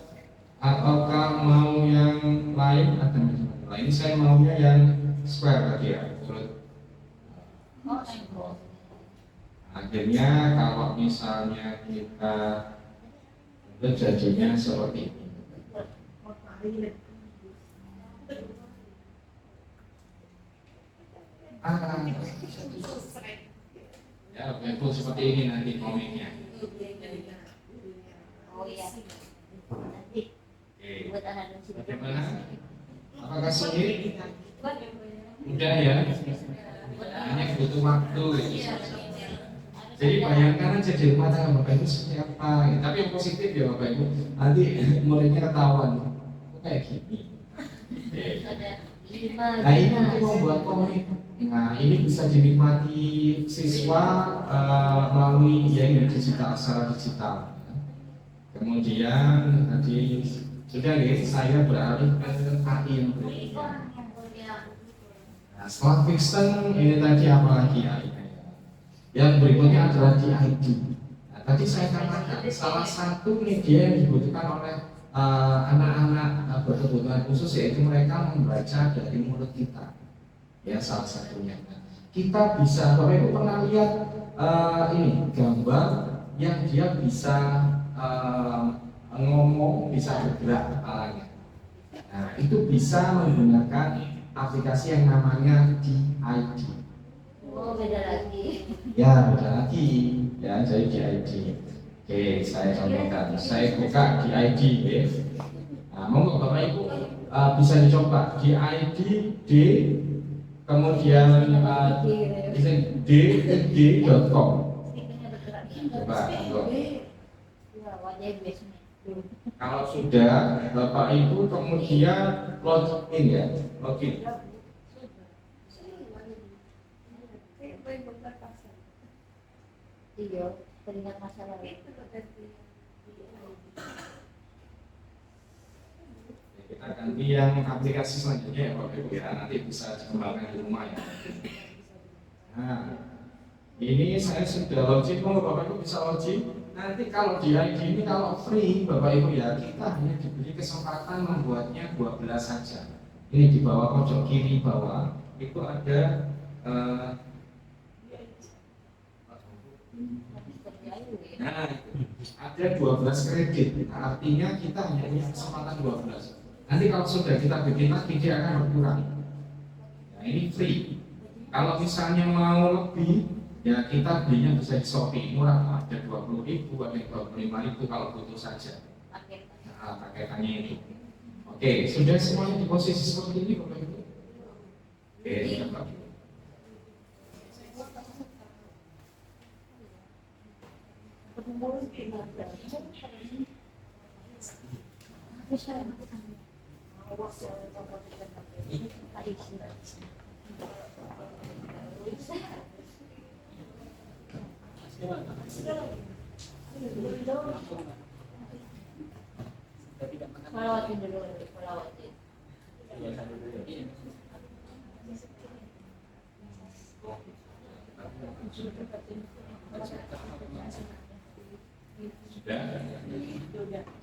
Speaker 7: ataukah mau yang lain, ada macam-macam. Nah, ini saya maunya yang square tadi ya. Akhirnya kalau misalnya kita jadinya seperti ini. Ya, Ibu seperti ini nanti komiknya.
Speaker 2: Oh iya. Nanti
Speaker 7: Oke.
Speaker 2: buat anak dan sini.
Speaker 7: Bagaimana? Apakah sulit? Mudah ya. Hanya butuh waktu. Jadi bayangkan aja di rumah tangga Bapak Ibu seperti apa. Tapi yang positif ya Bapak Ibu. Nanti mulainya ketahuan. Kok kayak gini. Oke. Nah ini nanti membuat komik. Nah ini bisa dinikmati siswa melalui ya ini digital, secara digital. Kemudian tadi sudah guys, saya beralih ke AI yang berikutnya. Nah, setelah Vixen ini tadi apa lagi AI? Yang berikutnya adalah DID. Nah, tadi saya katakan salah satu media yang dibutuhkan oleh anak-anak berkebutuhan khusus yaitu mereka membaca dari mulut kita. Ya salah satunya. Nah, kita bisa, Bapak Ibu pernah lihat ini gambar yang dia bisa ngomong, bisa bergerak kepalanya. Nah, itu bisa menggunakan aplikasi yang namanya DID.
Speaker 2: Oh beda lagi.
Speaker 7: Ya, beda lagi. Ya, jadi DID. Oke, saya contohkan. Saya buka DID, ya. Nah, monggo Bapak Ibu bisa dicoba DID D kemudian d.com. Coba, monggo. Kalau sudah, Bapak Ibu kemudian login ya, login.
Speaker 2: Iya, teringat masa lalu.
Speaker 7: Kita ganti yang aplikasi selanjutnya ya Bapak Ibu ya, nanti bisa dikembangkan di rumah ya. Nah, ini saya sudah login, mau Bapak Ibu bisa login. Nanti kalau di ID ini kalau free Bapak Ibu ya, kita hanya diberi kesempatan membuatnya 12 saja. Ini di bawah pojok kiri bawah itu ada nah, ada 12 kredit. Nah, artinya kita hanya punya kesempatan 12. Nanti kalau sudah kita bikin lagi dia akan berkurang. Nah, ini free. Kalau misalnya mau lebih, ya kita belinya bisa di Shopee, murah, ada 20.000, ada 25.000 kalau butuh saja. Nah, paketannya itu. Oke, sudah semuanya di posisi seperti ini Bapak Ibu. Oke, Bapak Ibu.
Speaker 2: Melawatin dulu, melawatin.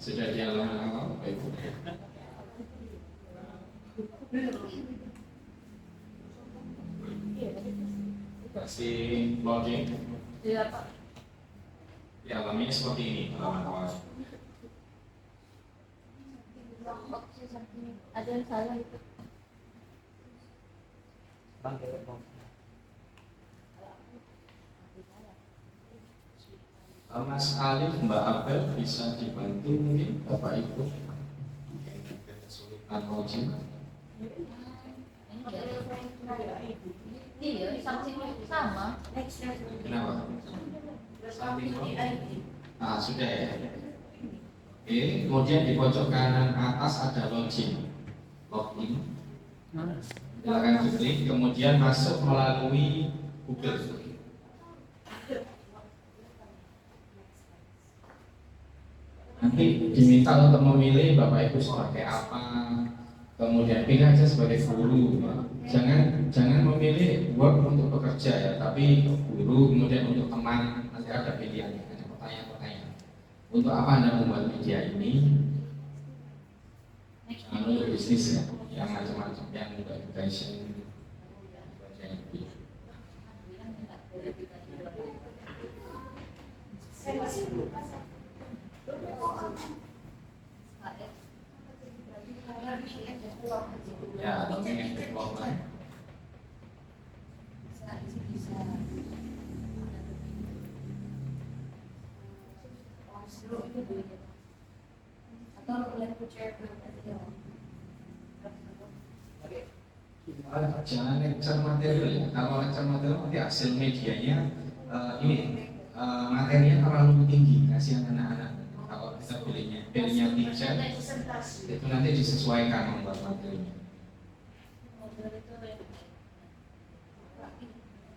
Speaker 7: Sudah di halaman awal, Bapak Ibu. Kasih loading.
Speaker 2: Iya Pak.
Speaker 7: Di halamannya seperti ini halaman awal.
Speaker 2: Ada yang salah itu.
Speaker 3: Bang, kita mau.
Speaker 7: Mas Alif, Mbak Abel bisa dibantu mungkin Bapak Ibu kesulitan logik.
Speaker 2: Iya, saksinya sama.
Speaker 7: Kenapa? Sudah ya. Oke, kemudian di pojok kanan atas ada login. Silakan diklik, kemudian masuk melalui Google. Nanti diminta untuk memilih Bapak Ibu sebagai apa, kemudian pilih aja sebagai guru. Jangan memilih work untuk bekerja ya, tapi guru, kemudian untuk teman, nanti ada pilihannya, ada pertanyaan-pertanyaan. Untuk apa Anda membuat media ini? Jangan untuk bisnis ya, yang macam-macam, yang untuk education. Ya, tapi yang development. Jangan lecture material ya. Kalau lecture material nanti hasil medianya materinya terlalu tinggi, kasihan anak-anak. Kalau kita pilihnya teacher, itu nanti disesuaikan membuat materinya.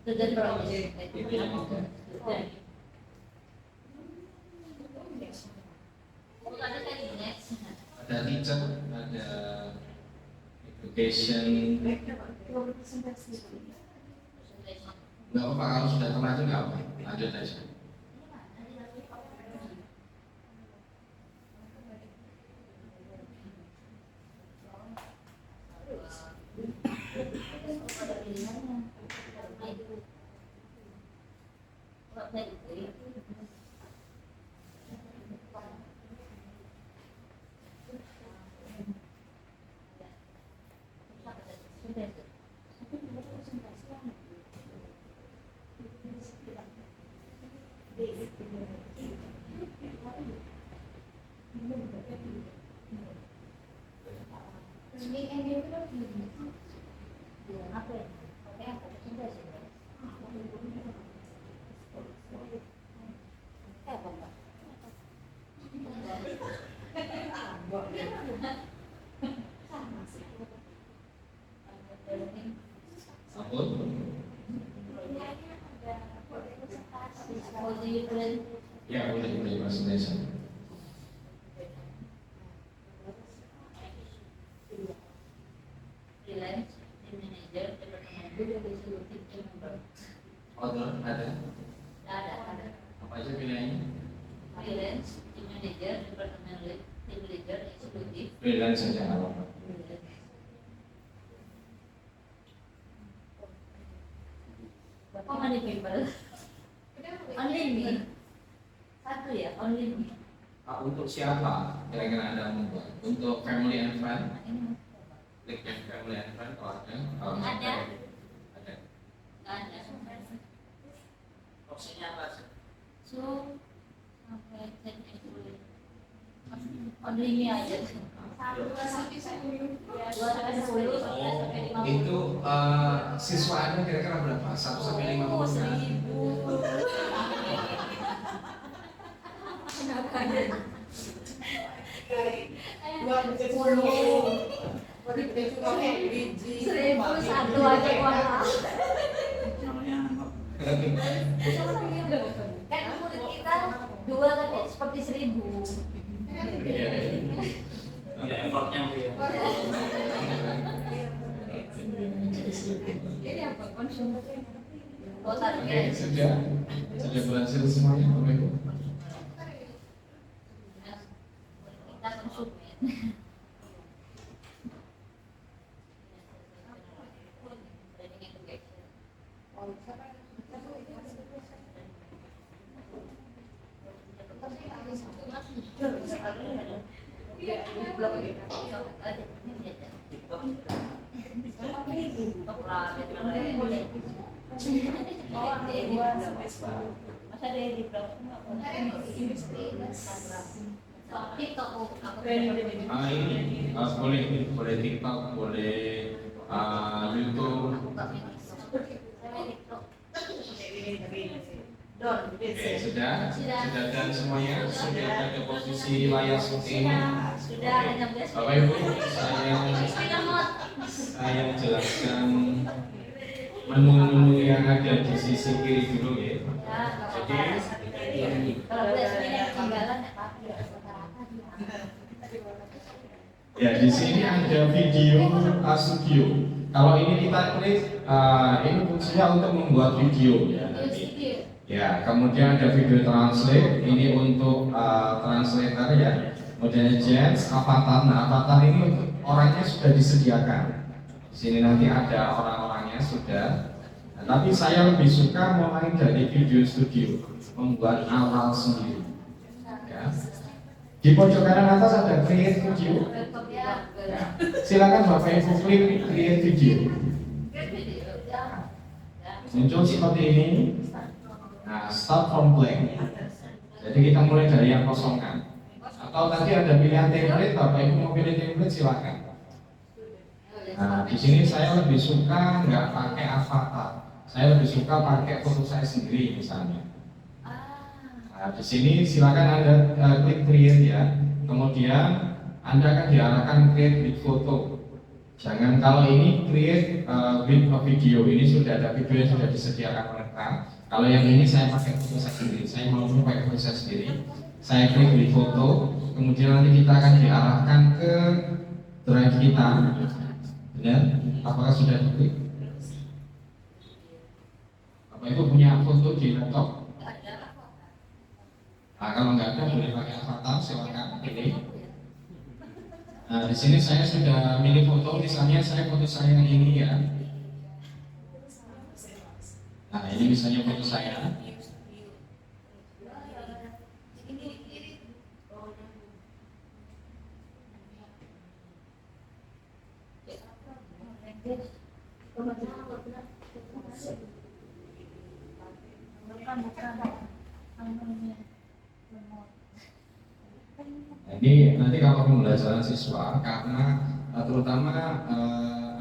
Speaker 2: Student project.
Speaker 7: Itu yang ada.
Speaker 2: Ada tadi next.
Speaker 7: Ada teacher, ada education. Nggak apa-apa kalau sudah terlanjur nggak apa, lanjut aja.
Speaker 2: Apa ya? Oke, apa? Presentasi. Apa Mbak?
Speaker 7: Apa? Ya boleh presentasi.
Speaker 2: Freelance, team manager, departemen eksekutif, team member.
Speaker 7: Order ada?
Speaker 2: Ada.
Speaker 7: Apa aja pilihannya?
Speaker 2: Freelance, team manager, departemen lead, team leader, eksekutif.
Speaker 7: Freelance saja nggak apa-apa.
Speaker 2: Kok money people? Only me. Satu ya, only me.
Speaker 7: Untuk siapa kira-kira Anda membuat? Untuk family and friend? Klik yang family and friend kalau ada. Kalau nggak
Speaker 2: Ada.
Speaker 7: Ada.
Speaker 2: Nggak ada.
Speaker 7: Opsinya apa sih?
Speaker 2: So, sampai cek dulu. Only me aja. 1 sampai 10. 2 sampai 10, 11 sampai 50.
Speaker 7: Itu siswa Anda kira-kira berapa? 1 sampai 50 kan?
Speaker 2: 1000. Kenapa ada? 1001 aja mahal. Kan dua tapi seperti 1000.
Speaker 3: Iya, effortnya ya.
Speaker 1: Ini apa? Konsumsi.
Speaker 2: Total
Speaker 7: Oke, sudah berhasil semuanya, Bapak Ibu.
Speaker 2: kita konsumen. Masa dari di blog TikTok
Speaker 5: Ini boleh TikTok, boleh YouTube. Oke, sudah dan semuanya sudah ada posisi layar seperti ini.
Speaker 2: sudah ada 16.
Speaker 5: Bapak Ibu, saya jelaskan menu-menu yang ada di sisi kiri dulu ya. Jadi
Speaker 2: Kalau biasanya ketinggalan ya Pak.
Speaker 5: ya di sini ada video studio. Kalau ini kita klik, ini fungsinya untuk membuat video ya. Nanti. Ya, kemudian ada video translate, ini untuk translator ya. Kemudian Gens, avatar. Nah, avatar ini untuk orangnya sudah disediakan. Di sini nanti ada orang-orangnya sudah. Nah, tapi saya lebih suka mulai dari video studio, membuat awal sendiri. Ya. Di pojok kanan atas ada create video. Ya. Silakan Bapak Ibu klik create video. Muncul seperti ini. Nah, start from blank. Jadi kita mulai dari yang kosongan. Atau tadi ada pilihan template, Bapak Ibu mau pilih template silakan. Nah, di sini saya lebih suka nggak pakai avatar. Saya lebih suka pakai foto saya sendiri misalnya. Nah, di sini silakan Anda klik create ya. Kemudian Anda akan diarahkan create with photo. Jangan kalau ini create with a video, ini sudah ada video yang sudah disediakan mereka. Kalau yang ini saya pakai foto saya sendiri, saya mau pakai foto saya sendiri. Saya klik di foto, kemudian nanti kita akan diarahkan ke drive kita. Benar? Apakah sudah diklik? Bapak Ibu punya foto di laptop? Nah, kalau nggak ada boleh pakai avatar, silakan pilih. Nah, di sini saya sudah milih foto, misalnya saya foto saya yang ini ya. Nah, ini misalnya foto saya. Nah, ini nanti kalau pembelajaran siswa karena terutama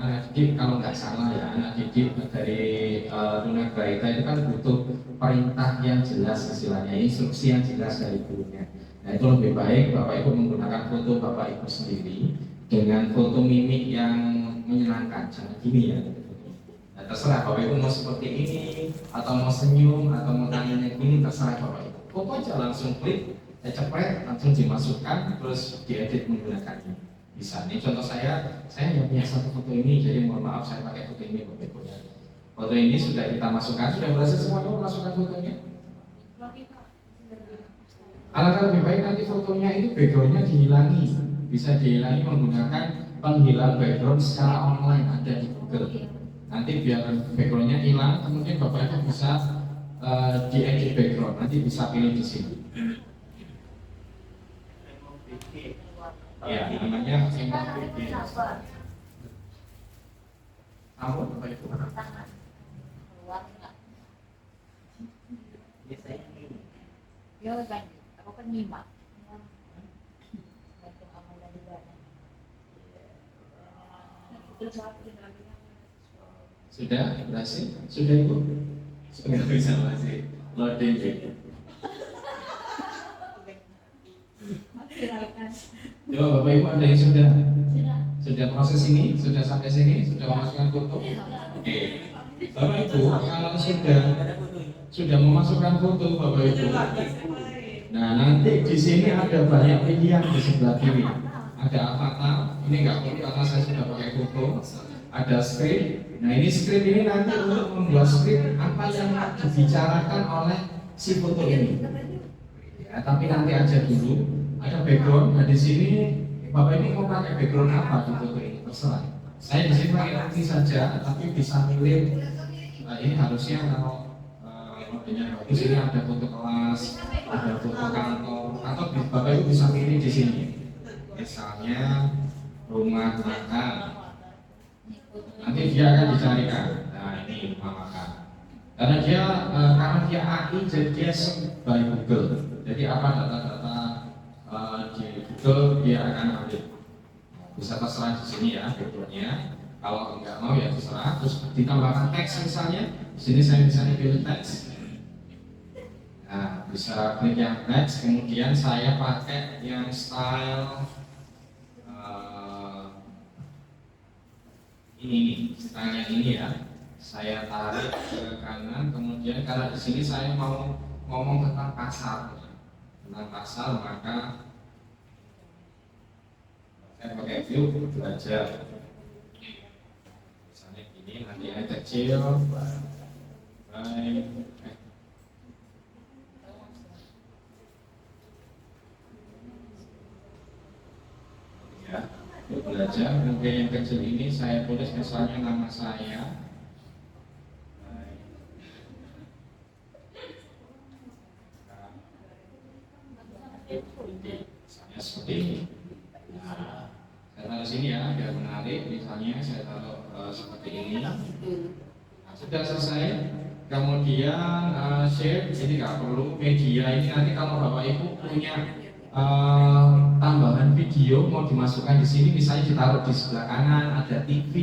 Speaker 5: anak didik kalau nggak salah ya anak didik dari tunagrahita itu kan butuh perintah yang jelas istilahnya instruksi yang jelas dari gurunya. Nah itu lebih baik Bapak Ibu menggunakan foto Bapak Ibu sendiri dengan foto mimik yang menyenangkan jangan gini ya. Nah, terserah Bapak Ibu mau seperti ini atau mau senyum atau mau tangannya gini terserah Bapak Ibu. Foto aja langsung klik, cepet langsung dimasukkan terus diedit menggunakannya. Bisa. Ini contoh saya yang punya satu foto ini, jadi mohon maaf saya pakai foto ini Bapak Ibu ya. Foto ini sudah kita masukkan, sudah berhasil semua masukkan fotonya. Alangkah lebih baik nanti fotonya itu backgroundnya dihilangi, bisa dihilangi menggunakan penghilang background secara online ada di Google. Nanti biar backgroundnya hilang, kemudian Bapak Ibu bisa diedit background, nanti bisa pilih di sini. Ya, namanya Bapak Ibu.
Speaker 2: Ya kan, aku kan nyimak.
Speaker 5: Sudah berhasil? Sudah Ibu? Sudah bisa masih loading gitu. Coba Bapak Ibu ada yang sudah proses ini, sudah sampai sini, sudah memasukkan foto. Oke. Bapak Ibu kalau sudah memasukkan foto Bapak Ibu,
Speaker 7: Nah, nanti di sini ada banyak pilihan di sebelah kiri. Ada avatar, ini nggak perlu karena saya sudah pakai foto. Ada script. Nah, ini script ini nanti untuk membuat script apa yang dibicarakan oleh si foto ini. Ya, tapi nanti aja dulu. Ada background. Nah, di sini Bapak ini mau pakai background apa di foto ini? Terserah. Saya di sini pakai putih saja, tapi bisa milih. Nah, ini harusnya kalau modelnya bagus ini ada foto kelas, ada foto kantor, atau Bapak Ibu bisa milih di sini. Misalnya rumah makan. Nanti dia akan dicarikan. Nah, ini rumah makan. Karena dia AI, jadi dia by Google. Jadi apa data-data di Google dia akan ambil. Bisa terserah di sini ya backgroundnya. Kalau enggak mau ya terserah. Terus ditambahkan teks misalnya. Di sini saya bisa pilih teks. Nah, bisa klik yang teks. Kemudian saya pakai yang style ini style yang ini ya. Saya tarik ke kanan. Kemudian karena di sini saya mau ngomong tentang pasar, maka saya pakai view belajar. Misalnya gini, nanti ini kecil, baik. Ya, view belajar. Mungkin yang kecil ini saya tulis misalnya nama saya. Misalnya seperti ini. Nah, saya taruh sini ya biar menarik. Misalnya saya taruh seperti ini. Nah, sudah selesai. Kemudian shape ini nggak perlu. Media ini nanti kalau Bapak Ibu punya tambahan video mau dimasukkan di sini, misalnya ditaruh di sebelah kanan ada TV.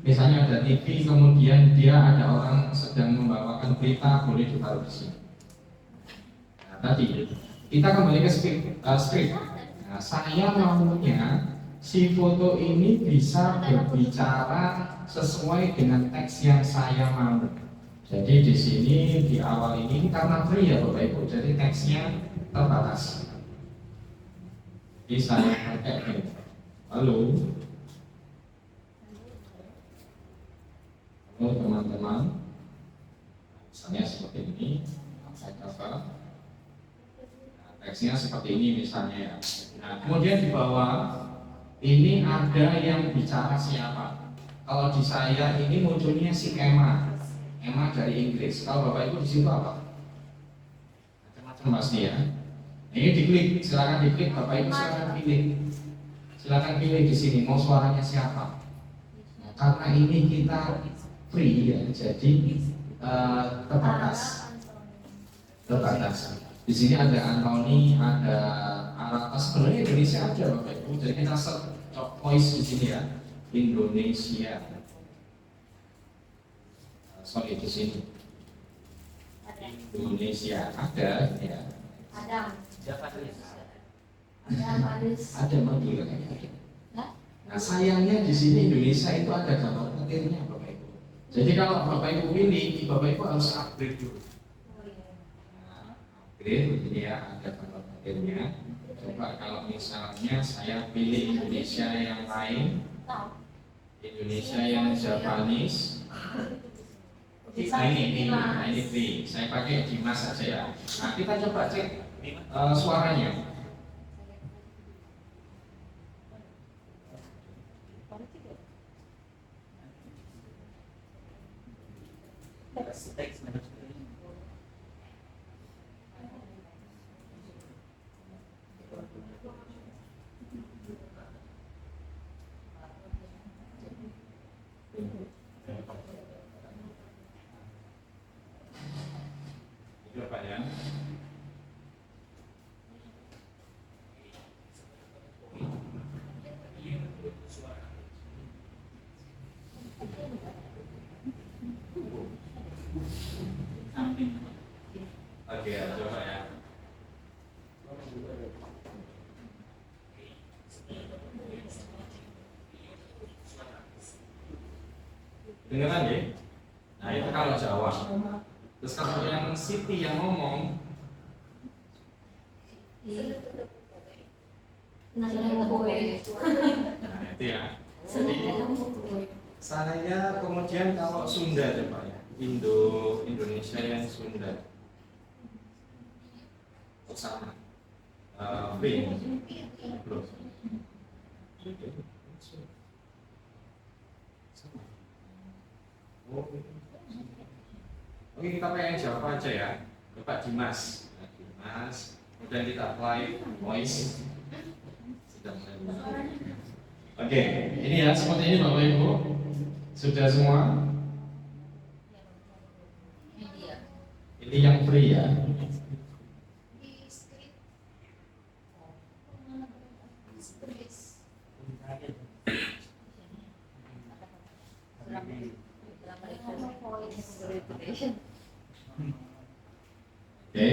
Speaker 7: Misalnya ada TV, kemudian dia ada orang sedang membawakan berita, boleh ditaruh di sini. Nah, tadi kita kembali ke script. Nah, saya maunya si foto ini bisa berbicara sesuai dengan teks yang saya mau. Jadi di sini di awal ini karena free ya Bapak Ibu, jadi teksnya terbatas. Jadi saya pakai halo teman-teman, misalnya seperti ini, saya cover. Teksnya seperti ini misalnya ya. Nah, kemudian di bawah ini ada yang bicara siapa. Kalau di saya ini munculnya si Emma dari Inggris. Kalau Bapak Ibu di situ apa? Macam-macam pasti ya. Nah, ini diklik, silakan diklik. Bapak Ibu silakan pilih. Silakan pilih di sini mau suaranya siapa. Nah, karena ini kita free ya, jadi terbatas. Di sini ada Anthony, ada Aratas, sebenarnya Indonesia aja Bapak Ibu. Jadi kita search voice di sini ya, Indonesia. Sorry di sini. Indonesia ada ya. Ada manggil kayaknya. Nah sayangnya di sini Indonesia itu ada gambar petirnya Bapak Ibu. Jadi kalau Bapak Ibu pilih, Bapak Ibu harus upgrade dulu. Begini ya, ada gambar petirnya. Coba kalau misalnya saya pilih Indonesia yang lain, Indonesia yang Japanese. Nah ini free. Saya pakai Dimas saja ya. Nah kita coba cek suaranya. Oke, coba ya. Dengeran ya? Nah itu kalau Jawa. Terus kalau yang Siti yang ngomong,
Speaker 2: Nasi kue.
Speaker 5: Nah, itu ya. Jadi saya kemudian kalau Sunda coba ya, Indonesia yang Sunda. Oh, sama. B. Belum. Sama. Oh. Oke, kita pengen Jawa aja ya. Bapak Dimas. Nah, Dimas. Kemudian kita apply voice. Sudah mulai. Oke, ini ya seperti ini Bapak Ibu. Sudah semua? Ini yang free ya. Oke,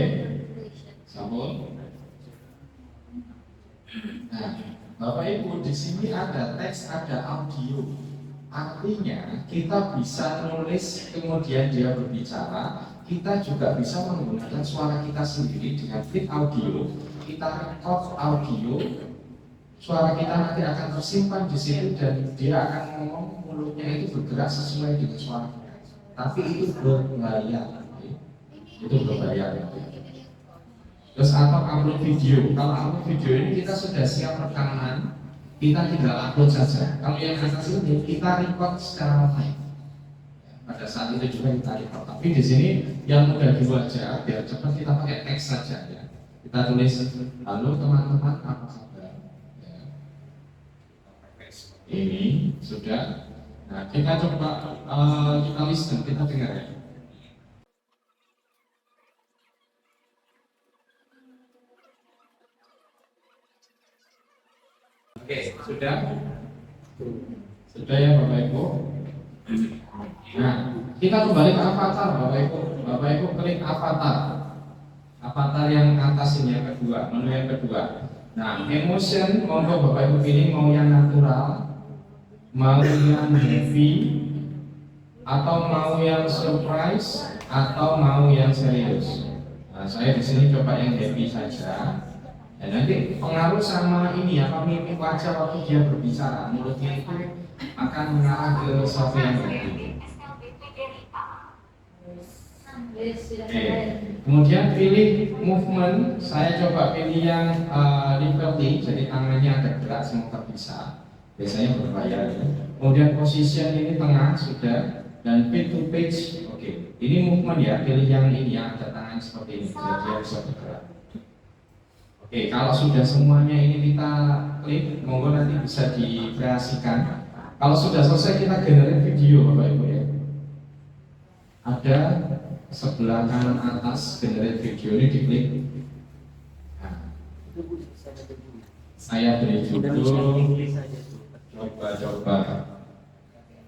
Speaker 5: sambung. Nah, Bapak Ibu di sini ada teks, ada audio. Artinya kita bisa nulis kemudian dia berbicara. Kita juga bisa menggunakan suara kita sendiri dengan feed audio. Kita record audio. Suara kita nanti akan tersimpan di situ dan dia akan ngomong, mulutnya itu bergerak sesuai dengan suara kita. Tapi itu berbayar. Itu berbayar ya. Terus atau upload video. Kalau upload video ini kita sudah siap rekaman, kita tinggal upload saja. Kalau yang atas ini kita record secara live. Pada saat itu juga kita record. Tapi di sini yang mudah dulu aja, biar cepat kita pakai teks saja ya. Kita tulis, halo teman-teman, apa kabar? Ya. Ini sudah. Nah kita coba kita listen, kita dengar ya. Oke, sudah? Sudah ya Bapak Ibu? Nah, kita kembali ke avatar Bapak Ibu. Bapak Ibu klik avatar. Avatar yang atas ini yang kedua, menu yang kedua. Nah, emotion monggo Bapak Ibu pilih mau yang natural, mau yang happy, atau mau yang surprise, atau mau yang serius. Nah, saya di sini coba yang happy saja. Dan nanti pengaruh sama ini apa mimik wajah waktu dia berbicara, mulutnya itu akan mengarah ke sesuatu yang baik. Oke. Kemudian pilih movement, saya coba pilih yang liberty, jadi tangannya agak gerak semoga bisa. Biasanya berbayar. Kemudian position ini tengah sudah, dan page to page. Oke. Ini movement ya, pilih yang ini yang ada tangan seperti ini, jadi dia bisa bergerak. Oke, kalau sudah semuanya ini kita klik, monggo nanti bisa dikreasikan. Kalau sudah selesai kita generate video Bapak Ibu ya. Ada sebelah kanan atas generate video ini diklik. Nah, saya beri judul coba-coba.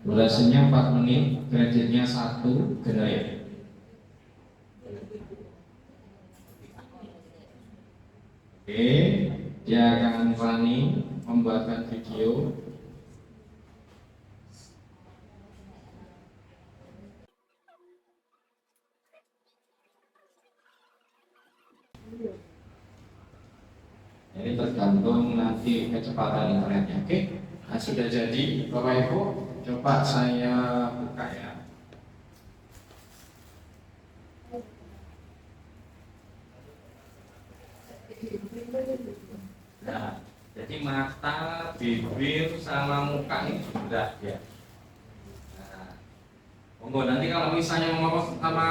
Speaker 5: Durasinya 4 menit, kreditnya 1, generate. Oke, dia akan planning membuatkan video. Jadi tergantung nanti kecepatan internetnya. Oke, nah, sudah jadi Bapak Ibu. Coba saya buka ya. Nah, jadi mata, bibir, sama muka ini sudah ya. Nah, monggo nanti kalau misalnya mau sama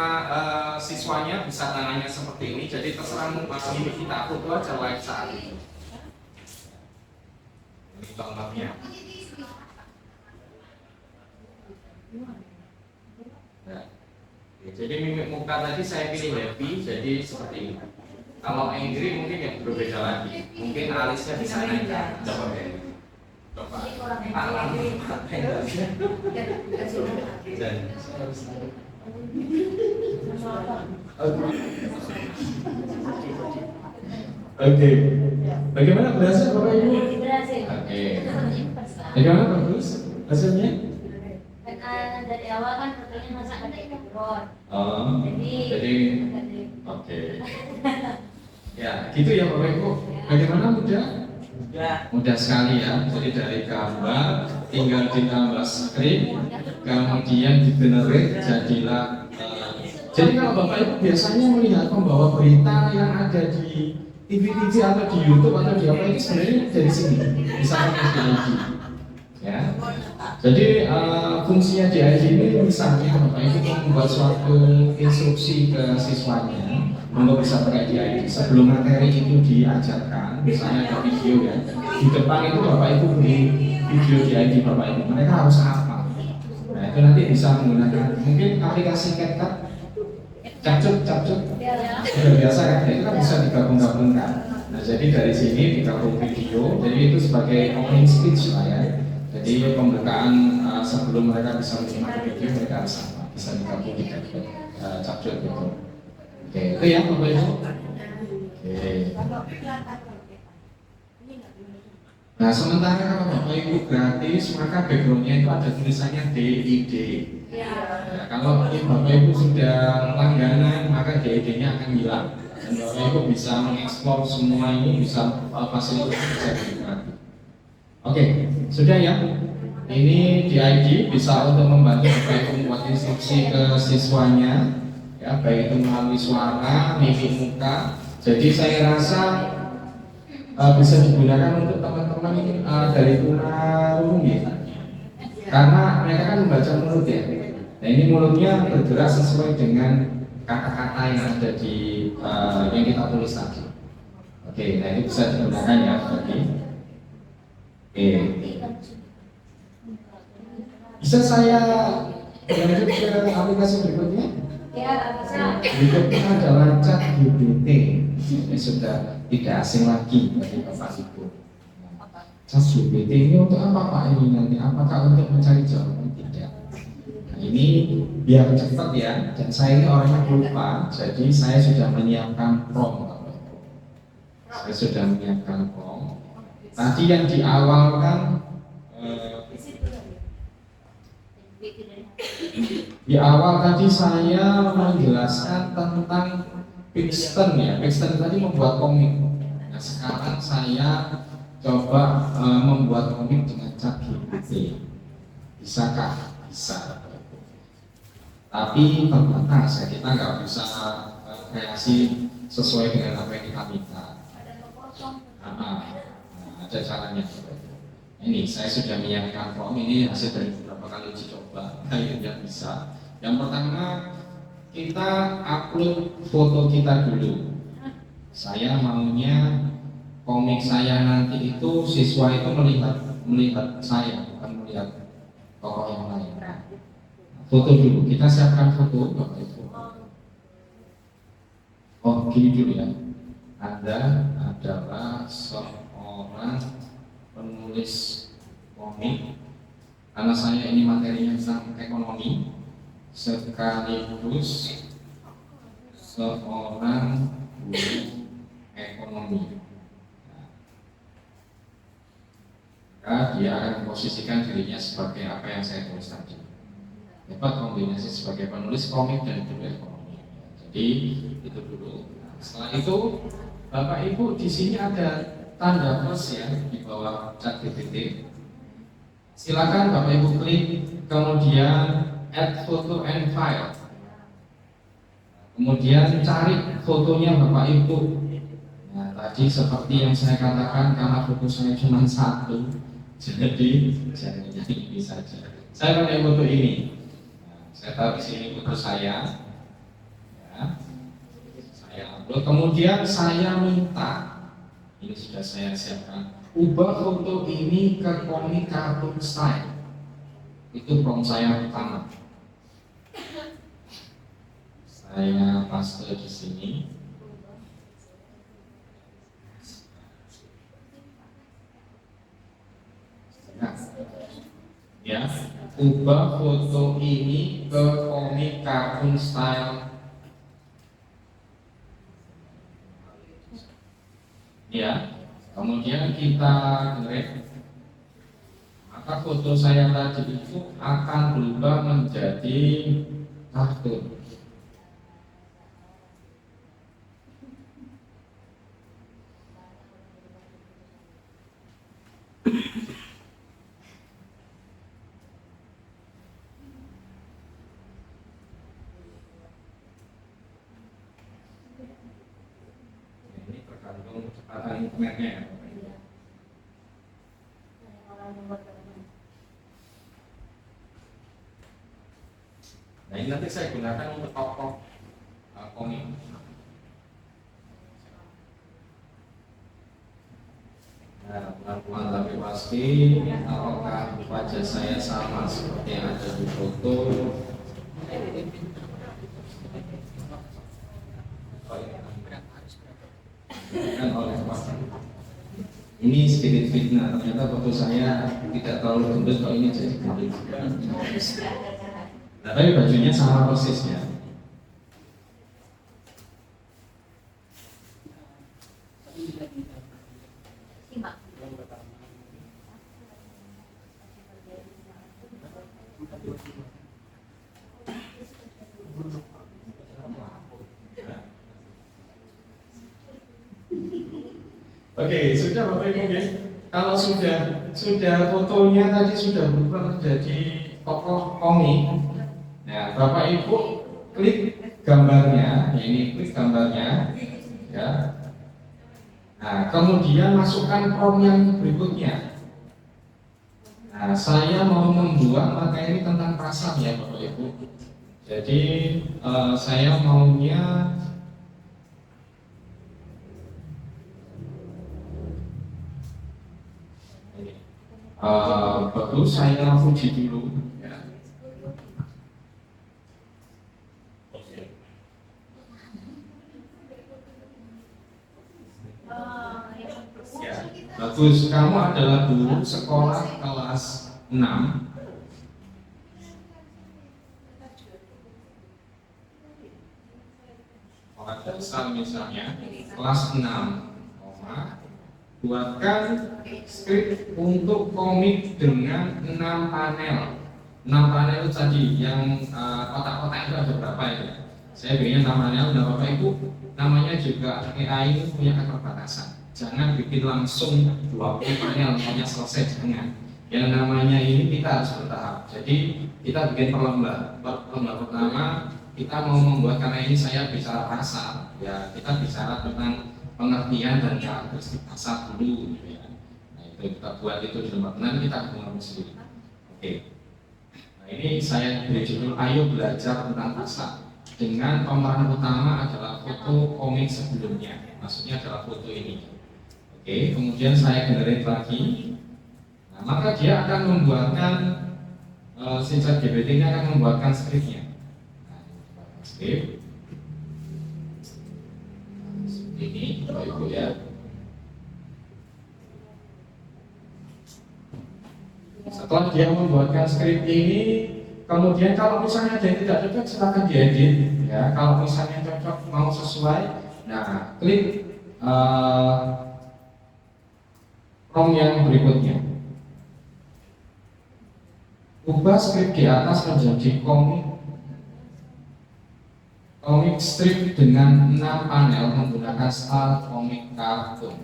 Speaker 5: siswanya bisa tangannya seperti ini. Jadi terserah ini kita foto aja live saat itu. Ini contohnya. Nah, jadi mimik muka tadi saya pilih happy, jadi seperti ini. Kalau angry mungkin yang berbeda lagi. Mungkin alisnya bisa naik. Coba ya. Coba. Oke. Bagaimana berhasil Bapak Ibu?
Speaker 2: Berhasil.
Speaker 5: Oke. Bagaimana bagus hasilnya?
Speaker 2: Dari awal kan fotonya masa ada background.
Speaker 5: Oh. Jadi
Speaker 2: Jadi
Speaker 5: oke. Ya, gitu ya Bapak Ibu. Bagaimana mudah?
Speaker 7: Mudah sekali ya. Jadi dari gambar tinggal ditambah script, kemudian digenerate jadilah. Jadi kalau Bapak Ibu biasanya melihat pembawa berita yang ada di TV-TV atau di YouTube atau di apa itu sebenarnya dari sini bisa pakai DID. Ya. Jadi fungsinya DID ini misalnya Bapak Ibu membuat suatu instruksi ke siswanya untuk bisa pakai DID sebelum materi itu diajarkan, misalnya ada video ya, di depan itu Bapak Ibu beri video DID Bapak Ibu, mereka harus apa? Nah itu nanti bisa menggunakan mungkin aplikasi CapCut, capcut, sudah biasa kan? Itu kan bisa digabung-gabungkan. Nah jadi dari sini digabung video, jadi itu sebagai opening speech lah ya. Jadi pembukaan sebelum mereka bisa menikmati video mereka harus apa? Bisa digabung di capcut gitu. Oke, itu ya Bapak Ibu. Oke. Nah sementara kalau Bapak Ibu gratis maka backgroundnya itu ada tulisannya DID. Ya, kalau Bapak Ibu sudah langganan maka DID-nya akan hilang. Dan Bapak Ibu bisa mengeksplor semua ini, bisa fasilitas bisa dinikmati. Oke, sudah ya. Ini DID bisa untuk membantu Bapak Ibu membuat instruksi ke siswanya. Ya, baik itu melalui suara, mimik muka. Jadi saya rasa bisa digunakan untuk teman-teman ini dari tunarungu ya. Karena mereka kan membaca mulut ya. Nah ini mulutnya bergerak sesuai dengan kata-kata yang ada di yang kita tulis tadi. Oke, nah ini bisa digunakan ya tadi. Oke. Bisa saya lanjut ke aplikasi berikutnya?
Speaker 1: Ya, bisa.
Speaker 7: Berikutnya adalah ChatGPT. Ini sudah tidak asing lagi bagi Bapak Ibu. ChatGPT ini untuk apa Pak ini nanti? Apakah untuk mencari jawaban? Tidak. Nah ini biar cepat ya. Dan saya ini orangnya lupa, jadi saya sudah menyiapkan prompt. Saya sudah menyiapkan prompt. Tadi yang di awal kan di awal tadi saya menjelaskan tentang Pixton ya. Pixton tadi membuat komik. Nah sekarang saya coba membuat komik dengan ChatGPT. Bisakah? Bisa. Tapi terbatas ya, kita nggak bisa kreasi sesuai dengan apa yang kita minta. Ada caranya. Ini saya sudah menyiapkan form, ini hasil dari beberapa kali uji coba. Akhirnya bisa. Yang pertama kita upload foto kita dulu. Saya maunya komik saya nanti itu siswa itu melihat saya, bukan melihat tokoh yang lain. Foto dulu, kita siapkan foto Bapak Ibu. Oh gini dulu ya. Anda adalah seorang penulis komik, karena saya ini materinya tentang ekonomi, sekaligus seorang guru ekonomi. Maka dia akan memposisikan dirinya sebagai apa yang saya tulis tadi. Dapat kombinasi sebagai penulis komik dan guru ekonomi. Jadi itu dulu. Setelah itu Bapak Ibu di sini ada tanda plus ya di bawah ChatGPT. Silakan Bapak Ibu klik, kemudian add photo and file. Kemudian cari fotonya Bapak Ibu. Nah tadi seperti yang saya katakan karena foto saya cuma satu, jadi jangan ini saja. Saya pakai foto ini. Nah, saya taruh di sini foto saya. Ya. Saya upload. Kemudian saya minta. Ini sudah saya siapkan. Ubah foto ini ke komik kartun style. Itu prompt saya pertama. Saya paste di sini. Nah, ya, ubah foto ini ke komik kartun style. Ya, kemudian kita generate, maka foto saya tadi itu akan berubah menjadi kartun. mernya ya. Nah ini nanti saya gunakan untuk tokoh komik. Nah, pelan-pelan tapi pasti, apakah wajah saya sama seperti yang ada di foto? Kan oleh Pak. Ini sedikit fitnah, ternyata foto saya tidak terlalu gendut, kok ini jadi gendut. Nah, tapi bajunya sama persisnya.
Speaker 2: Simak.
Speaker 7: Oke, sudah Bapak Ibu ya. Kalau sudah fotonya tadi sudah berubah menjadi tokoh komik. Nah, Bapak Ibu klik gambarnya, ini klik gambarnya, ya. Nah, kemudian masukkan prompt yang berikutnya. Nah, saya mau membuat materi tentang pasar ya Bapak Ibu. Jadi saya maunya bagus, saya uji dulu ya. Ya, bagus, kamu adalah guru sekolah kelas 6. Sekolah dasar misalnya, kelas 6, buatkan skrip untuk komik dengan 6 panel. 6 panel itu tadi yang kotak-kotak itu ada berapa ya? Saya bikinnya 6 panel, dan Bapak Ibu namanya juga AI itu punya keterbatasan. Jangan bikin langsung 20 panel hanya selesai, jangan. Yang namanya ini kita harus bertahap. Jadi kita bikin perlomba pertama kita mau membuat, karena ini saya bicara pasar, ya kita bicara tentang pengertian dan karakteristik pasar dulu gitu ya. Nah itu kita buat itu di lembar, nanti kita ngomong sendiri. Oke. Nah ini saya beri judul Ayo Belajar Tentang Pasar, dengan pemeran utama adalah foto komik sebelumnya, maksudnya adalah foto ini. Oke, kemudian saya generate lagi. Nah, maka dia akan membuatkan si ChatGPT ini akan membuatkan skripnya. Nah, skrip ini Bapak Ibu ya. Setelah dia membuatkan skrip ini, kemudian kalau misalnya ada yang tidak cocok silakan diedit ya. Kalau misalnya cocok mau sesuai, nah klik prompt yang berikutnya. Ubah skrip di atas menjadi komik strip dengan 6 panel menggunakan style komik kartun.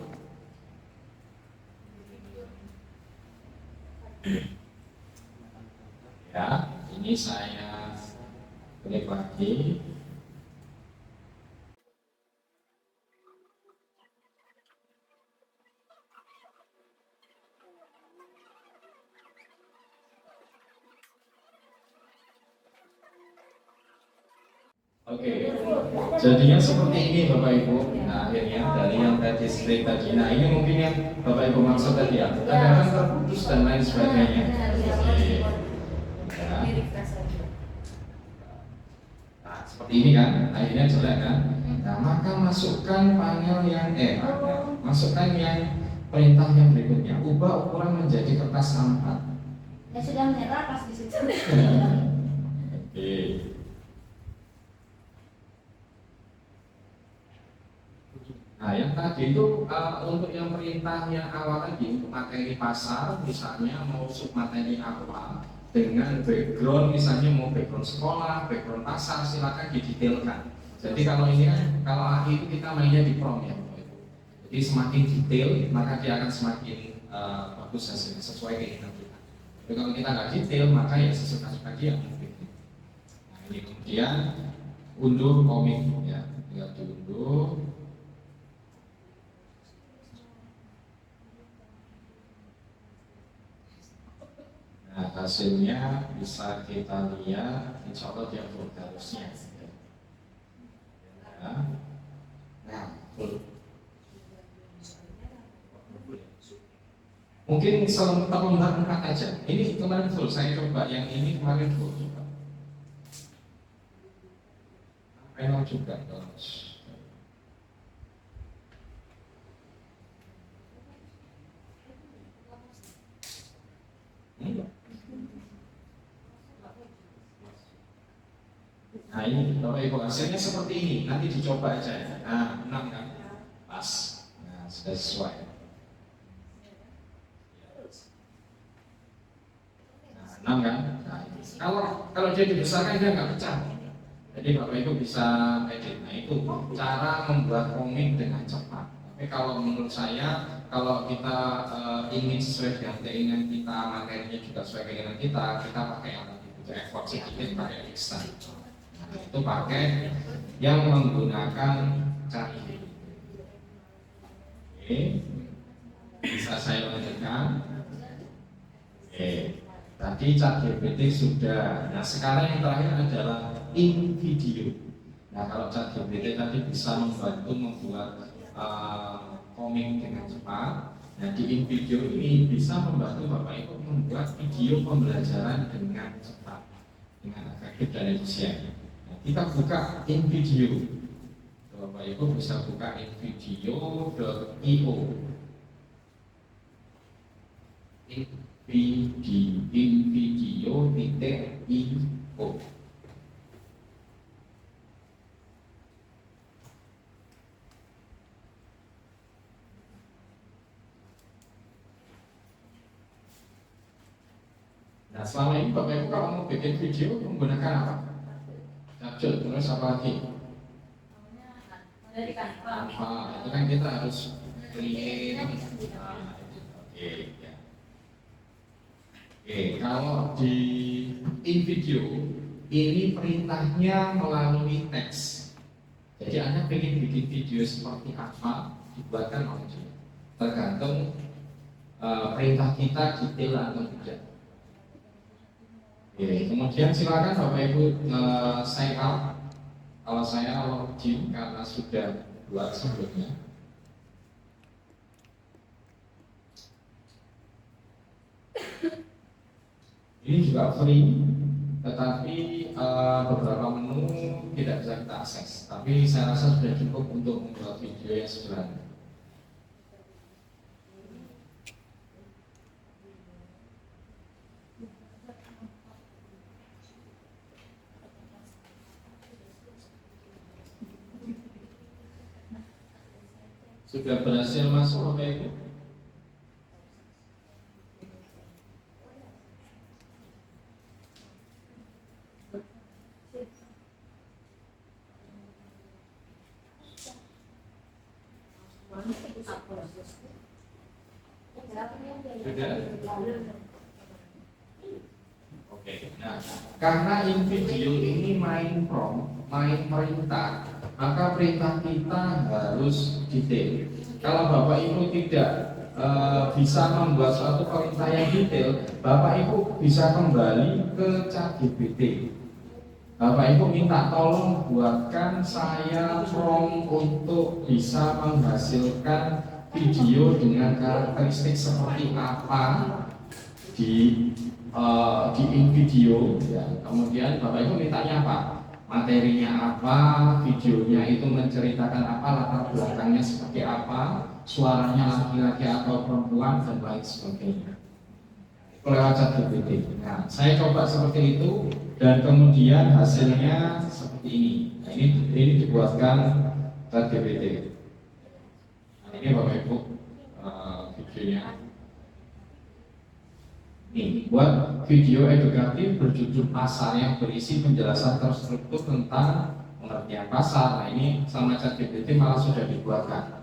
Speaker 7: Ya, ini saya klik lagi. Oke, jadinya seperti ini Bapak Ibu. Nah akhirnya dari yang tadi straight tadi, nah ini mungkin yang Bapak Ibu maksud tadi ya, kadang-kadang terputus dan lain sebagainya. Ya. Nah seperti ini kan, akhirnya jelek kan. Nah maka masukkan panel yang masukkan yang perintah yang berikutnya. Ubah ukuran menjadi kertas A4.
Speaker 2: Ya sudah merah pas di situ.
Speaker 7: Oke. Nah, yang tadi itu untuk yang perintah yang awal tadi untuk materi pasar, misalnya mau sub materi apa dengan background, misalnya mau background sekolah, background pasar, silakan didetailkan. Jadi kalau ini kalau AI itu kita mainnya di prompt ya, jadi semakin detail maka dia akan semakin bagus hasilnya sesuai keinginan kita. Tapi kalau kita nggak detail maka ya sesuka-suka dia mungkin. Nah, ini kemudian unduh komik ya, tinggal diunduh. hasilnya bisa kita lihat, insya Allah dia full harusnya. Ya. Nah, full. Mungkin lembar 4 aja. Ini kemarin full, saya coba yang ini kemarin full. Panel juga terus. Nah ini Bapak Ibu hasilnya seperti ini, nanti dicoba aja ya. Nah 6 kan, pas, nah sudah sesuai. Nah 6 kan, nah, ini. Kalau dia dibesarkan dia nggak pecah. Jadi Bapak Ibu bisa edit. Nah itu cara membuat komik dengan cepat. Tapi kalau menurut saya, kalau kita ingin sesuai dengan keinginan kita, materinya juga sesuai keinginan kita pakai yang tadi butuh effort sedikit, pakai instan. Nah, itu pakai yang menggunakan ChatGPT. Oke, bisa saya lanjutkan. Oke, tadi ChatGPT sudah. Nah sekarang yang terakhir adalah InVideo. Nah kalau ChatGPT tadi bisa membantu membuat komik dengan cepat. Nah di InVideo ini bisa membantu Bapak Ibu membuat video pembelajaran dengan cepat, dengan efektif dan efisien. Nah, kita buka InVideo. Bapak Ibu bisa buka invideo.io. invideo.io. Nah selama ini Bapak Ibu kalau mau bikin video menggunakan apa? Capcut, terus apa lagi?
Speaker 2: Dari kantor.
Speaker 7: Itu kan kita harus create. Oke, ya. Oke, kalau di InVideo ini perintahnya melalui teks. Jadi Anda ingin bikin video seperti apa, dibuatkan oleh dia. Tergantung perintah kita detail atau tidak. Oke, kemudian silakan Bapak Ibu sign up. Kalau saya login karena sudah buat sebelumnya. Ini juga free, tetapi beberapa menu tidak bisa kita akses. Tapi saya rasa sudah cukup untuk membuat video yang sederhana. Sudah berhasil masuk Bapak Ibu? Sudah? Oke, nah karena InVideo ini main prompt, main perintah, maka perintah kita harus detail. Kalau Bapak Ibu tidak bisa membuat suatu perintah yang detail, Bapak Ibu bisa kembali ke ChatGPT. Bapak Ibu minta tolong buatkan saya prompt untuk bisa menghasilkan video dengan karakteristik seperti apa di InVideo. Ya. Kemudian Bapak Ibu mintanya apa? Materinya apa, videonya itu menceritakan apa, latar belakangnya seperti apa, suaranya laki-laki atau perempuan dan lain sebagainya. Lewat ChatGPT. Nah, saya coba seperti itu dan kemudian hasilnya seperti ini. Nah, ini dibuatkan ChatGPT. Nah, ini Bapak Ibu videonya. Ini buat video edukatif berjudul pasar yang berisi penjelasan terstruktur tentang pengertian pasar. Nah ini sama ChatGPT malah sudah dibuatkan.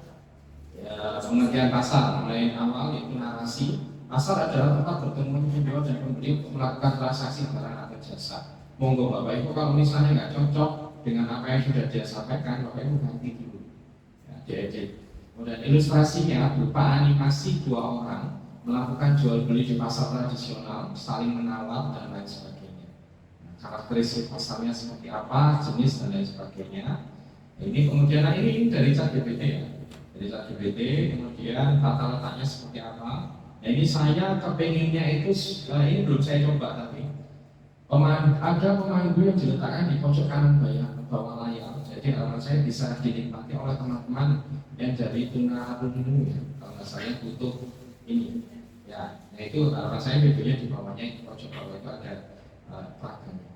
Speaker 7: Ya, pengertian pasar mulai awal yaitu narasi. Pasar adalah tempat bertemu penjual dan pembeli untuk melakukan transaksi barang atau jasa. Monggo Bapak Ibu kalau misalnya nggak cocok dengan apa yang sudah dia sampaikan, Bapak Ibu ganti dulu. Ya, diedit. Kemudian ilustrasinya berupa animasi 2 orang melakukan jual beli di pasar tradisional, saling menawar dan lain sebagainya. Nah, karakteristik pasarnya seperti apa, jenis dan lain sebagainya. Ini kemudian ini dari ChatGPT ya, dari ChatGPT kemudian tata letaknya seperti apa. Nah, ini saya kepenginnya itu ini belum saya coba tapi ada pemandu yang diletakkan di pojok kanan bawah layar. Jadi harapan saya bisa dinikmati oleh teman-teman yang dari tunarungu ya. Kalau saya butuh ini ya, nah itu harapan saya videonya di bawahnya di pojok bawah itu ada peragamnya.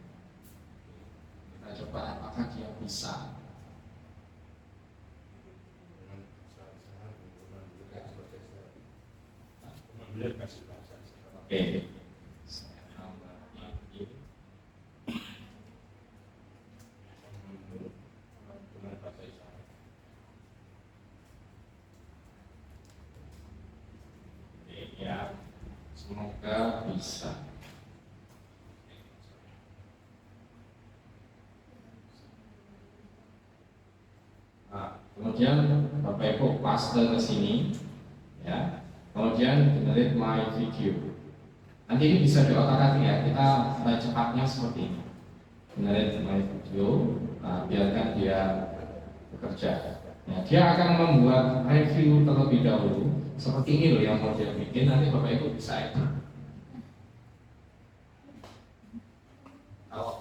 Speaker 7: Kita coba apakah dia bisa. Oke. Ya, semoga bisa. Nah, kemudian Bapak Ibu paste ke sini, ya. Kemudian generate my video. Nanti ini bisa diotak-atik ya. Kita cepatnya seperti ini. Generate my video. Nah, biarkan dia bekerja. Ya, dia akan membuat review terlebih dahulu. Seperti ini loh yang mau dia bikin, nanti Bapak Ibu bisa edit.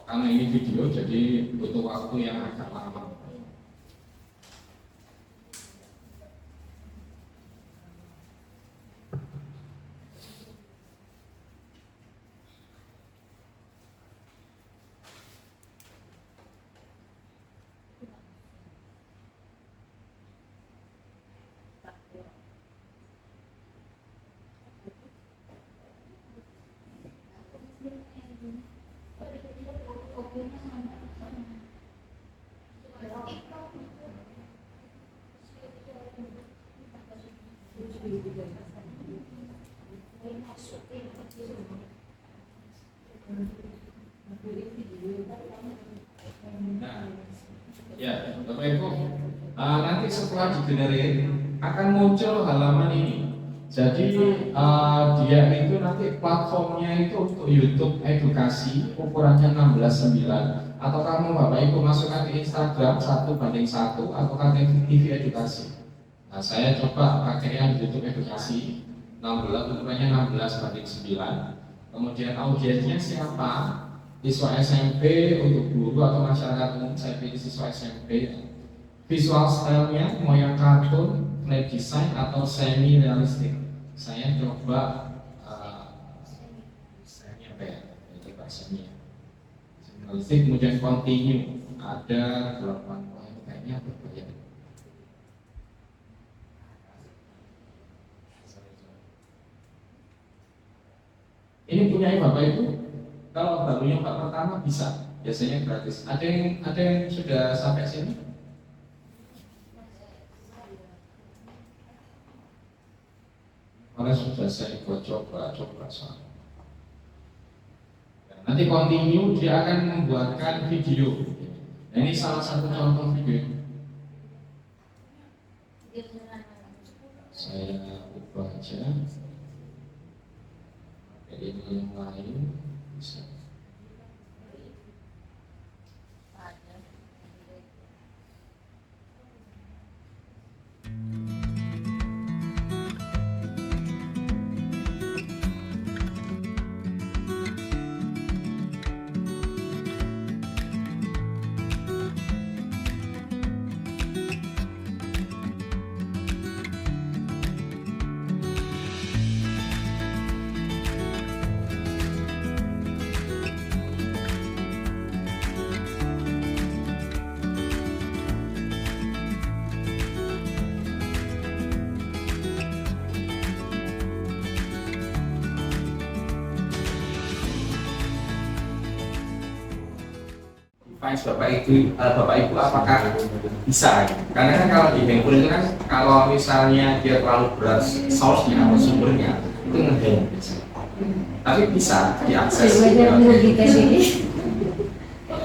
Speaker 7: Karena ini video jadi butuh waktu yang agak lama. Nah, ya, Bapak Ibu, nanti setelah digenerin akan muncul halaman ini. Jadi dia itu nanti platformnya itu untuk YouTube edukasi ukurannya 16:9 atau kamu Bapak Ibu masukkan ke Instagram 1:1 atau ke TV edukasi. Nah, saya coba pakai yang YouTube edukasi 16 ukurannya 16:9. Kemudian audiensnya siapa? Siswa SMP untuk guru atau masyarakat umum, saya pilih siswa SMP. Visual stylenya mau yang kartun, flat design atau semi realistik. Saya coba semi apa ya? Coba semi realistik. Kemudian continue ada 8 poin kayaknya berbayar. Ini punya Bapak Ibu. Kalau baru nyoba pertama bisa, biasanya gratis. Ada yang sudah sampai sini? Karena sudah saya buat coba soal. Nanti continue dia akan membuatkan video. Nah, ini salah satu contoh video. Saya ubah aja. Ini yang lain. Bisa. Bapak Ibu apakah bisa? Karena kan kalau di handphone itu kan kalau misalnya dia terlalu berat source-nya atau sumbernya itu ngehang. Tapi bisa diakses.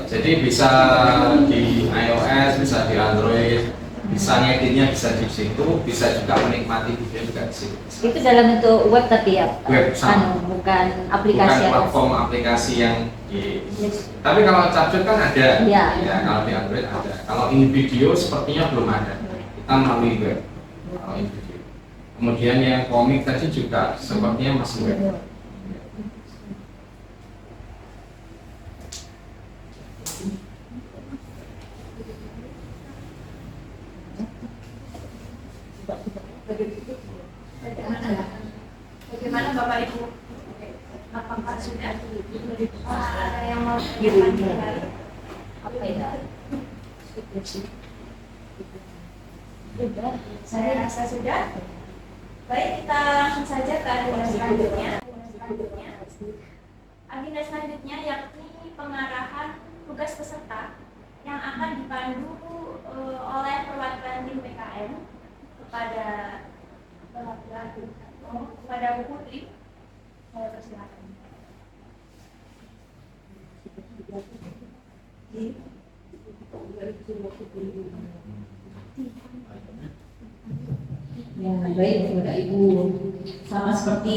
Speaker 7: Jadi bisa di iOS, bisa di Android,
Speaker 8: bisa ngeditnya bisa di situ, bisa juga menikmati video juga di situ.
Speaker 2: Itu dalam bentuk web tapi ya,
Speaker 8: Web, sama.
Speaker 2: bukan aplikasi.
Speaker 8: Bukan platform aplikasi yang di. Tapi kalau capcut kan ada,
Speaker 2: Iya.
Speaker 8: ya kalau di Android ada. Kalau ini video sepertinya belum ada. Kita melalui web. Kalau ini video. Kemudian yang komik tadi juga sepertinya masih web.
Speaker 1: Bagaimana Bapak Ibu? Apakah sudah? Ada yang mau
Speaker 2: Apa ya?
Speaker 1: Saya rasa sudah. Baik, kita langsung saja ke agenda selanjutnya. Agenda selanjutnya yakni pengarahan tugas peserta yang akan dipandu oleh perwakilan tim PKN kepada Bu Putri. Saya persilakan.
Speaker 9: Ya, baik Bapak Ibu. Sama seperti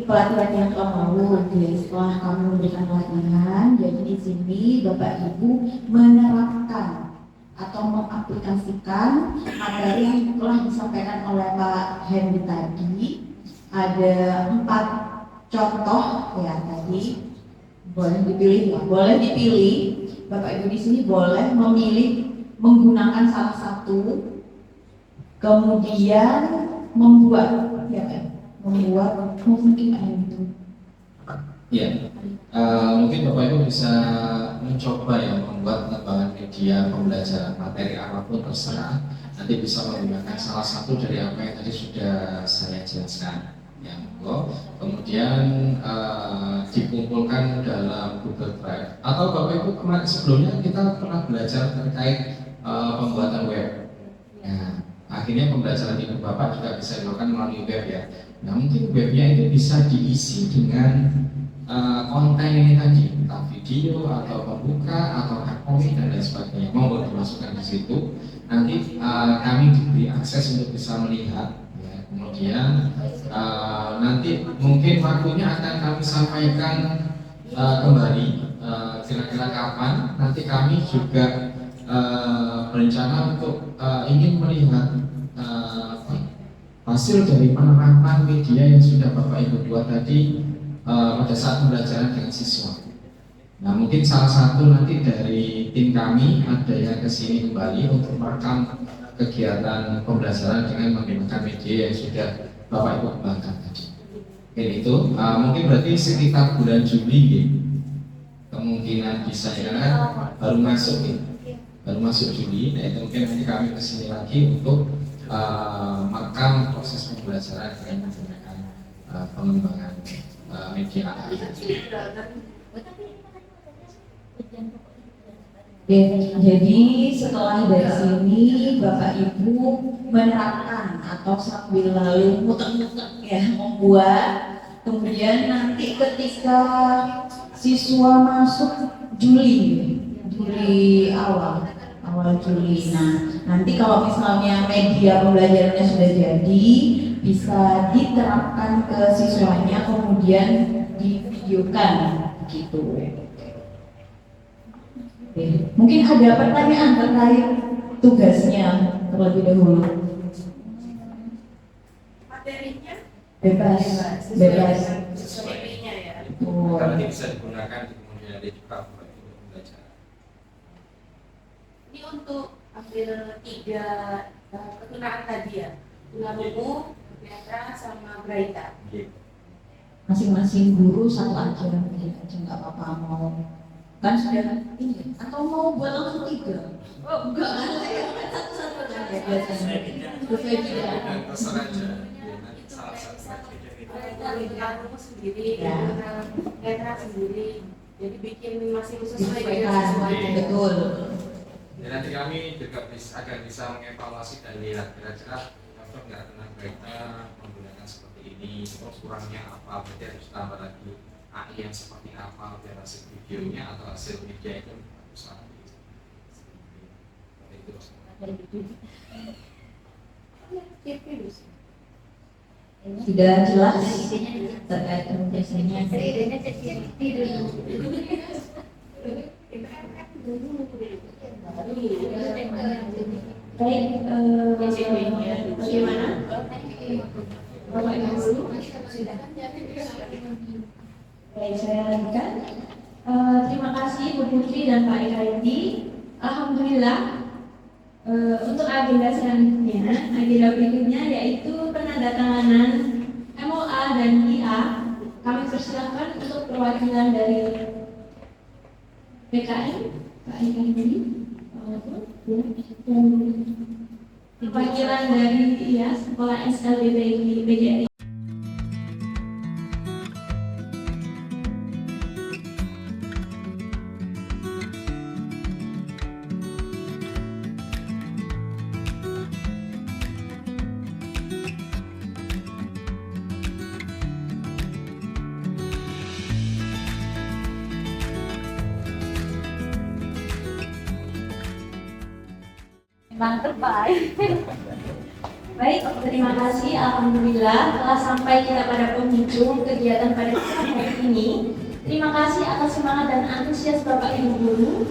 Speaker 9: pelatihan yang telah lalu, setelah kami memberikan pelatihan, jadi di sini Bapak Ibu menerapkan atau mengaplikasikan materi yang telah disampaikan oleh Pak Hendy tadi. Ada 4 contoh ya tadi. Boleh dipilih ya, boleh dipilih. Bapak Ibu di sini boleh memilih menggunakan salah satu, kemudian membuat ya kan, membuat mungkin itu.
Speaker 7: Ya, mungkin Bapak Ibu bisa mencoba ya membuat pengembangan media pembelajaran materi apapun terserah. Nanti bisa menggunakan salah satu dari apa yang tadi sudah saya jelaskan. Ya, kemudian dikumpulkan dalam Google Drive. Atau Bapak Ibu kemarin sebelumnya kita pernah belajar terkait pembuatan web. Ya, akhirnya pembelajaran Ibu Bapak juga bisa dilakukan melalui web ya. Nah, mungkin webnya itu bisa diisi dengan konten ini tadi, entah video atau pembuka atau komik dan lain sebagainya. Mau dimasukkan di situ, nanti kami diberi akses untuk bisa melihat. Ya. Kemudian nanti mungkin waktunya akan kami sampaikan kembali kira-kira kapan. Nanti kami juga berencana untuk ingin melihat hasil dari penerapan media yang sudah Bapak Ibu buat tadi pada saat pembelajaran dengan siswa. Nah, mungkin salah satu nanti dari tim kami ada yang kesini kembali untuk merekam kegiatan pembelajaran dengan menggunakan media yang sudah Bapak Ibu kembangkan tadi. Oke, itu mungkin berarti sekitar bulan Juli ya. Kemungkinan bisa ya, karena baru masuk nih. Baru masuk Juli, nah itu mungkin nanti kami kesini lagi untuk merekam proses pembelajaran dengan menggunakan pengembangan media.
Speaker 9: Jadi setelah dari sini Bapak Ibu menerapkan atau sambil lalu muter-muter ya membuat, kemudian nanti ketika siswa masuk Juli awal Juli. Nah, nanti kalau misalnya media pembelajarannya sudah jadi, bisa diterapkan ke siswanya, kemudian divideokan gitu. Oke. Mungkin ada pertanyaan terkait tugasnya terlebih dahulu.
Speaker 1: Materinya
Speaker 9: Bebas.
Speaker 1: sesuai ini ya.
Speaker 8: Karena ini bisa digunakan di kemudian hari juga untuk belajar.
Speaker 4: Ini untuk ambil 3 ketunaan tadi ya, Tunarumu, Petra, sama Braita.
Speaker 9: Masing-masing guru satu aja, mungkin aja nggak apa-apa mau. Kan sudah ini, atau mau buat langsung 3? Oh enggak, satu-satu aja biasanya. Sesuai tidak.
Speaker 8: Terserah aja. Nanti salah satu saja.
Speaker 4: Tunarumu sendiri,
Speaker 9: Ya.
Speaker 4: Petra sendiri. Jadi bikin masih sesuai dengan
Speaker 9: Disesuaikan,
Speaker 4: siswanya.
Speaker 9: betul.
Speaker 8: Dan nanti kami juga agar bisa mengevaluasi dan lihat kira-kira cocok nggak dengan mereka menggunakan seperti ini, terus kurangnya apa, berarti harus tambah lagi AI yang seperti apa biar hasil videonya atau hasil media itu bagus lagi. Seperti itu.
Speaker 9: Sudah jelas terkait komunikasinya.
Speaker 1: Baik, bagaimana? Bapak Ibu. Baik, saya lanjutkan. Terima kasih Bu Putri dan Pak Ekaidi. Alhamdulillah, untuk agenda selanjutnya, agenda berikutnya yaitu penandatanganan MOA dan IA. Kami persilahkan untuk perwakilan dari BKN, Pak Ekaidi. Perwakilan dari Sekolah SLBB BGRI.
Speaker 2: Mantep baik.
Speaker 1: Baik, terima kasih. Alhamdulillah telah sampai kita pada penghujung kegiatan pada hari ini. Terima kasih atas semangat dan antusias Bapak Ibu guru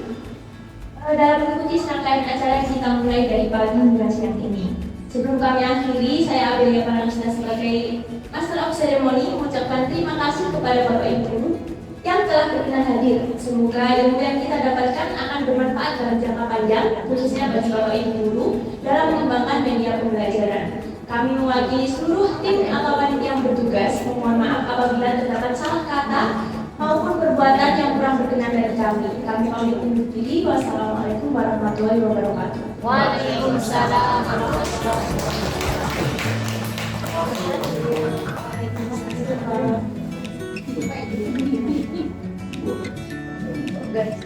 Speaker 1: dalam mengikuti serangkaian acara yang kita mulai dari pagi hingga siang ini. Sebelum kami akhiri, saya Abelia Parangsta sebagai Master of Ceremony mengucapkan terima kasih kepada Bapak Ibu guru yang telah berkenan hadir. Semoga ilmu yang kita dapatkan akan bermanfaat dalam jangka panjang, khususnya bagi Bapak Ibu guru dalam mengembangkan media pembelajaran. Kami mewakili seluruh tim atau panitia yang bertugas. Mohon maaf apabila terdapat salah kata maupun perbuatan yang kurang berkenan dari kami. Kami pamit undur diri. Wassalamualaikum warahmatullahi wabarakatuh.
Speaker 2: Waalaikumsalam warahmatullahi
Speaker 9: Guys,